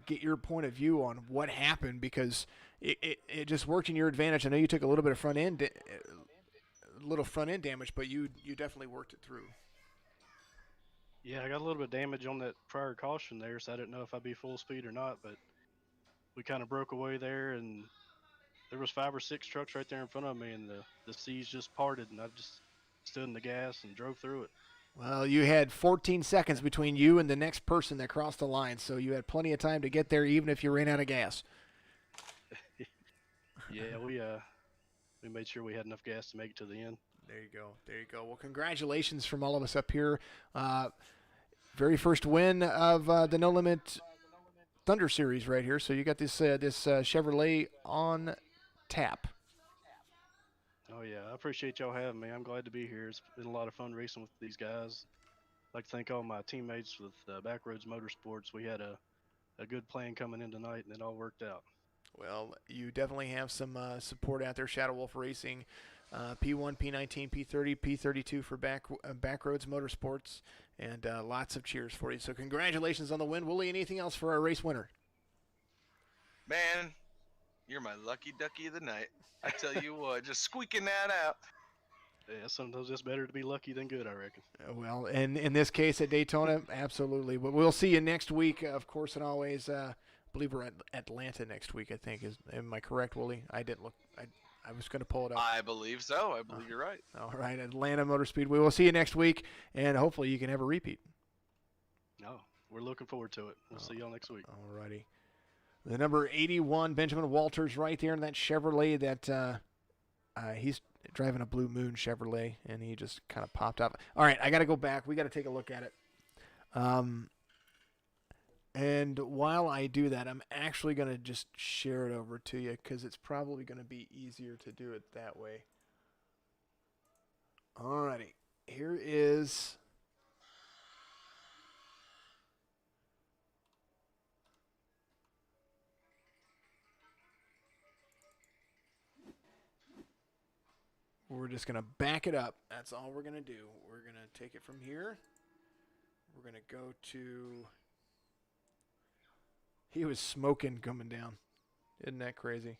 get your point of view on what happened because it just worked in your advantage. I know you took a little bit of front end damage, but you definitely worked it through. Yeah, I got a little bit of damage on that prior caution there, so I didn't know if I'd be full speed or not, but we kind of broke away there, and there was 5 or 6 trucks right there in front of me, and the seas just parted, and I just stood in the gas and drove through it. Well, you had 14 seconds between you and the next person that crossed the line, so you had plenty of time to get there even if you ran out of gas. Yeah, we made sure we had enough gas to make it to the end. There you go. Well, congratulations from all of us up here. Very first win of the No Limit Thunder Series right here. So you got this Chevrolet on tap. Oh, yeah. I appreciate y'all having me. I'm glad to be here. It's been a lot of fun racing with these guys. I'd like to thank all my teammates with Backroads Motorsports. We had a good plan coming in tonight, and it all worked out. Well, you definitely have some support out there. Shadow Wolf Racing, P1, P19, P30, P32 for Backroads Motorsports, and lots of cheers for you. So congratulations on the win. Willie, anything else for our race winner? Man, you're my lucky ducky of the night. I tell you what, just squeaking that out. Yeah, sometimes it's better to be lucky than good, I reckon. Well, and in this case at Daytona, absolutely. But we'll see you next week, of course, and always. I believe we're at Atlanta next week, I think. Am I correct, Willie? I didn't look. I was going to pull it up. I believe so. I believe you're right. All right, Atlanta Motor Speedway. We'll see you next week, and hopefully you can have a repeat. No, we're looking forward to it. We'll see y'all next week. All righty. The number 81, Benjamin Walters, right there in that Chevrolet that he's driving a Blue Moon Chevrolet, and he just kind of popped up. All right, I got to go back. We got to take a look at it. And while I do that, I'm actually going to just share it over to you because it's probably going to be easier to do it that way. All righty. Here is... We're just going to back it up. That's all we're going to do. We're going to take it from here. We're going to go to... He was smoking coming down. Isn't that crazy?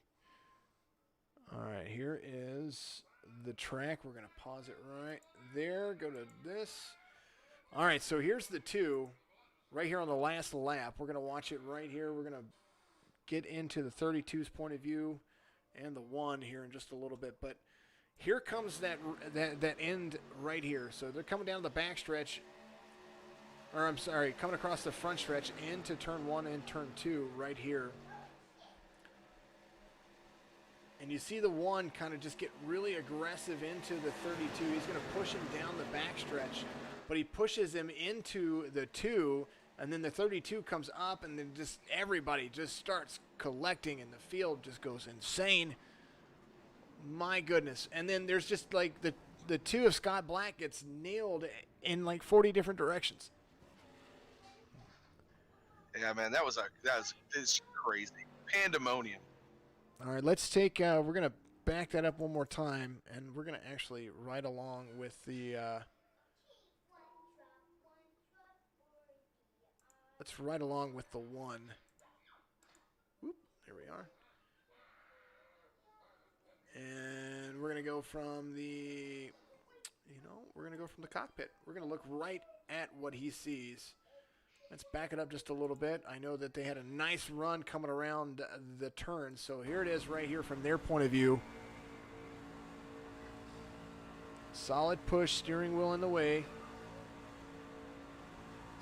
All right, here is the track. We're going to pause it right there. Go to this. All right, so here's the 2 right here on the last lap. We're going to watch it right here. We're going to get into the 32's point of view and the 1 here in just a little bit. But here comes that end right here. So they're coming down the backstretch. Or I'm sorry, coming across the front stretch into turn 1 and turn 2 right here. And you see the 1 kind of just get really aggressive into the 32. He's going to push him down the backstretch, but he pushes him into the 2, and then the 32 comes up, and then just everybody just starts collecting, and the field just goes insane. My goodness. And then there's just like the 2 of Scott Black gets nailed in like 40 different directions. Yeah, man, that was crazy. Pandemonium. All right, let's take, we're going to back that up one more time, and we're going to actually ride along with the, let's ride along with the 1. Whoop, there we are. And we're going to go from the, we're going to go from the cockpit. We're going to look right at what he sees. Let's back it up just a little bit. I know that they had a nice run coming around the turn. So here it is right here from their point of view. Solid push, steering wheel in the way.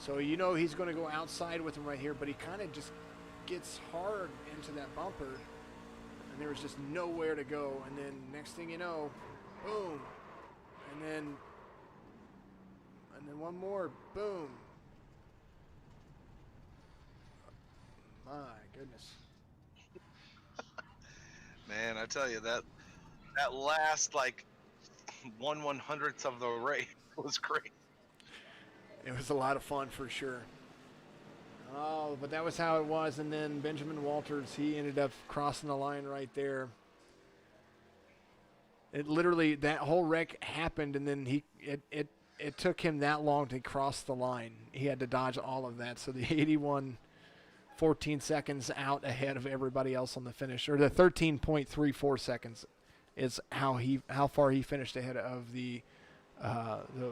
So you know he's going to go outside with him right here, but he kind of just gets hard into that bumper, and there was just nowhere to go. And then next thing you know, boom, and then one more, boom. My goodness. Man, I tell you that last like 1/100th of the race was great. It was a lot of fun for sure. Oh, but that was how it was. And then Benjamin Walters, he ended up crossing the line right there. It literally, that whole wreck happened, and then it took him that long to cross the line. He had to dodge all of that. So the 81, 14 seconds out ahead of everybody else on the finish, or the 13.34 seconds is how far he finished ahead of the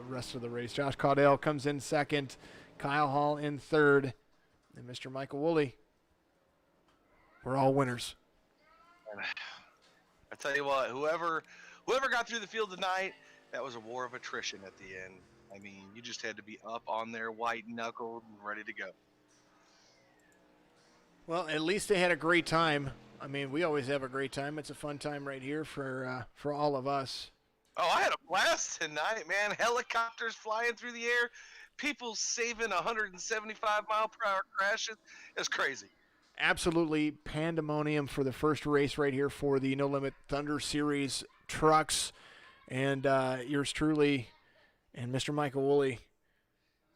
rest of the race. Josh Caudell comes in second, Kyle Hall in third, and Mr. Michael Woolley. We're all winners. I tell you what, whoever got through the field tonight, that was a war of attrition at the end. I mean, you just had to be up on there, white knuckled, and ready to go. Well, at least they had a great time. I mean, we always have a great time. It's a fun time right here for all of us. Oh, I had a blast tonight, man. Helicopters flying through the air, people saving 175-mile-per-hour crashes. It was crazy. Absolutely pandemonium for the first race right here for the No Limit Thunder Series trucks. And yours truly and Mr. Michael Woolley.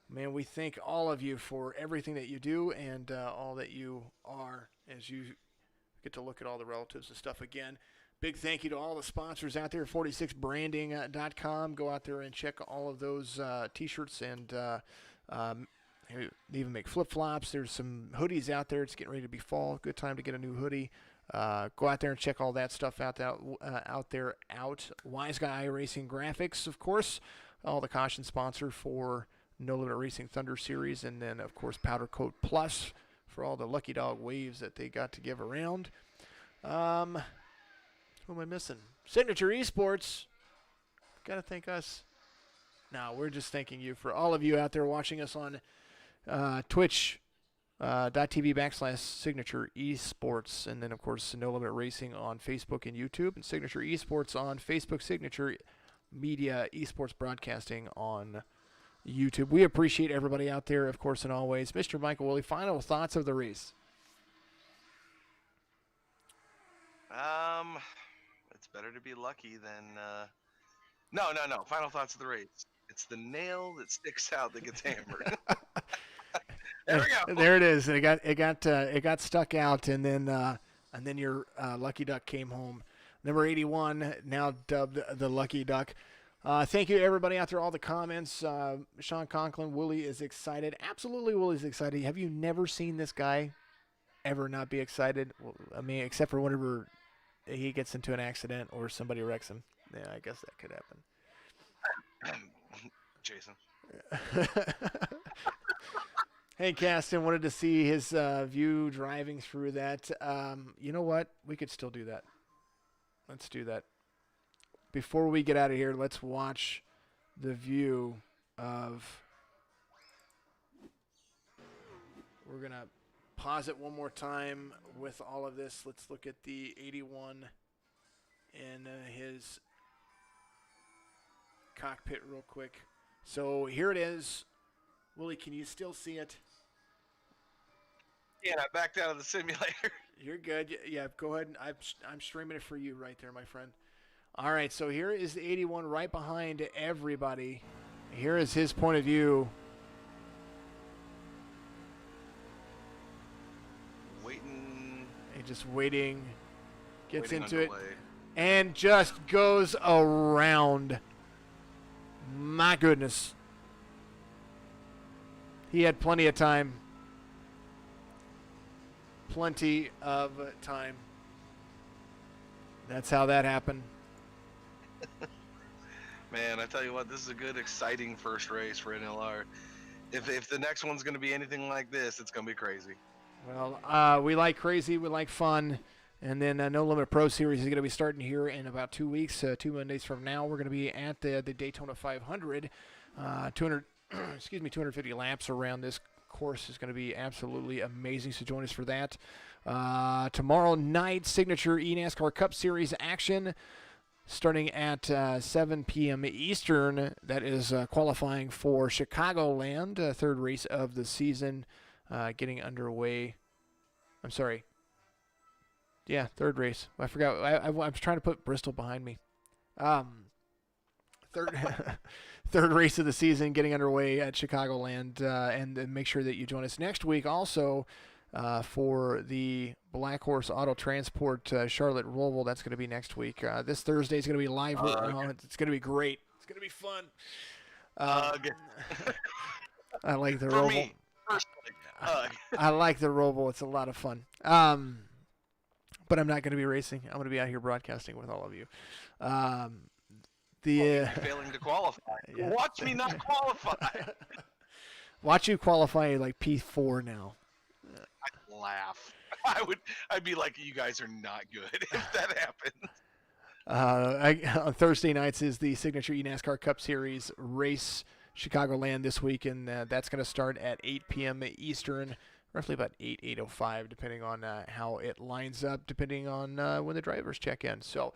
Man, we thank all of you for everything that you do and all that you are as you get to look at all the relatives and stuff again. Big thank you to all the sponsors out there, 46branding.com. Go out there and check all of those T-shirts, and they even make flip-flops. There's some hoodies out there. It's getting ready to be fall. Good time to get a new hoodie. Go out there and check all that stuff out there. Wise Guy Racing Graphics, of course, all the caution sponsor for No Limit Racing Thunder Series, and then, of course, Powder Coat Plus for all the Lucky Dog waves that they got to give around. Who am I missing? Signature Esports. Got to thank us. No, we're just thanking you for all of you out there watching us on Twitch.tv/Signature Esports. And then, of course, No Limit Racing on Facebook and YouTube. And Signature Esports on Facebook. Signature Media Esports Broadcasting on YouTube. We appreciate everybody out there, of course, and always. Mr. Michael Woolley, final thoughts of the race. It's better to be lucky than no. Final thoughts of the race. It's the nail that sticks out that gets hammered. There we go. There it is. It got stuck out, and then your lucky duck came home. Number 81, now dubbed the Lucky Duck. Thank you, everybody out there, all the comments. Sean Conklin, Woolley is excited. Absolutely, Woolly's excited. Have you never seen this guy ever not be excited? Well, I mean, except for whenever he gets into an accident or somebody wrecks him. Yeah, I guess that could happen. Jason. Hey, Caston, wanted to see his view driving through that. You know what? We could still do that. Let's do that. Before we get out of here, let's watch the view of... We're going to pause it one more time with all of this. Let's look at the 81 in his cockpit real quick. So here it is. Woolley, can you still see it? Yeah, I backed out of the simulator. You're good. Yeah, go ahead. I'm streaming it for you right there, my friend. All right, so here is the 81 right behind everybody. Here is his point of view. Just waiting, gets into it, and just goes around. My goodness. He had plenty of time. Plenty of time. That's how that happened. Man, I tell you what, this is a good, exciting first race for NLR. If the next one's going to be anything like this, it's going to be crazy. Well, we like crazy, we like fun, and then No Limit Pro Series is going to be starting here in about 2 weeks. 2 Mondays from now, we're going to be at the Daytona 500, excuse me, 250 laps around this course is going to be absolutely amazing. So join us for that. Tomorrow night, signature eNASCAR Cup Series action starting at 7 p.m. Eastern. That is qualifying for Chicagoland, third race of the season, getting underway. I'm sorry. Yeah, third race. I forgot. I was trying to put Bristol behind me. Third race of the season getting underway at Chicagoland, and make sure that you join us next week also for the Black Horse Auto Transport Charlotte Roval. That's going to be next week. This Thursday is going to be live. It's going to be great. It's going to be fun. I like the For Roval. me, personally, I like the Roval. It's a lot of fun. But I'm not going to be racing. I'm going to be out here broadcasting with all of you. failing to qualify. Yeah. Watch me not qualify. Watch you qualify like P4 now. I'd laugh. I'd be like, you guys are not good if that happens. On Thursday nights is the signature eNASCAR Cup Series race, Chicagoland this week, and that's going to start at 8 p.m. Eastern, roughly about 8:05, depending on how it lines up, depending on when the drivers check in. So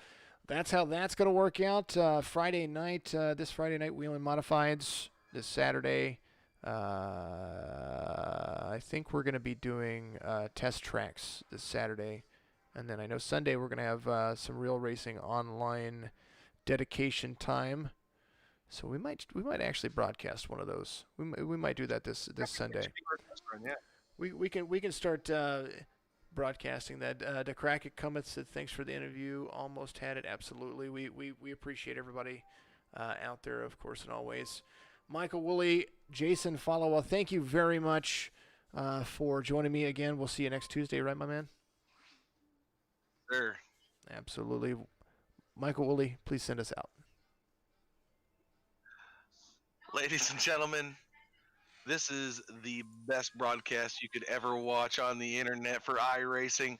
that's how that's going to work out. Friday night, this Friday night, Whelen Modifieds. This Saturday, I think we're going to be doing test tracks this Saturday. And then I know Sunday we're going to have some real racing online dedication time. So we might actually broadcast one of those. We might do that this Sunday. We can start broadcasting that. DeCrackett Cometh said thanks for the interview. Almost had it. Absolutely. We appreciate everybody out there, of course, and always. Michael Woolley, Jason Followa, thank you very much for joining me again. We'll see you next Tuesday, right, my man? Sure. Absolutely. Michael Woolley, please send us out. Ladies and gentlemen, this is the best broadcast you could ever watch on the internet for iRacing.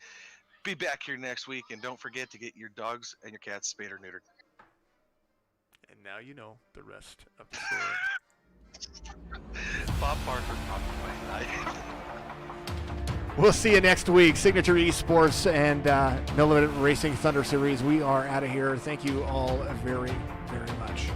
Be back here next week, and don't forget to get your dogs and your cats spayed or neutered. And now you know the rest of the story. Bob Barker, Bob White. We'll see you next week. Signature Esports and No Limit Racing Thunder Series. We are out of here. Thank you all very, very much.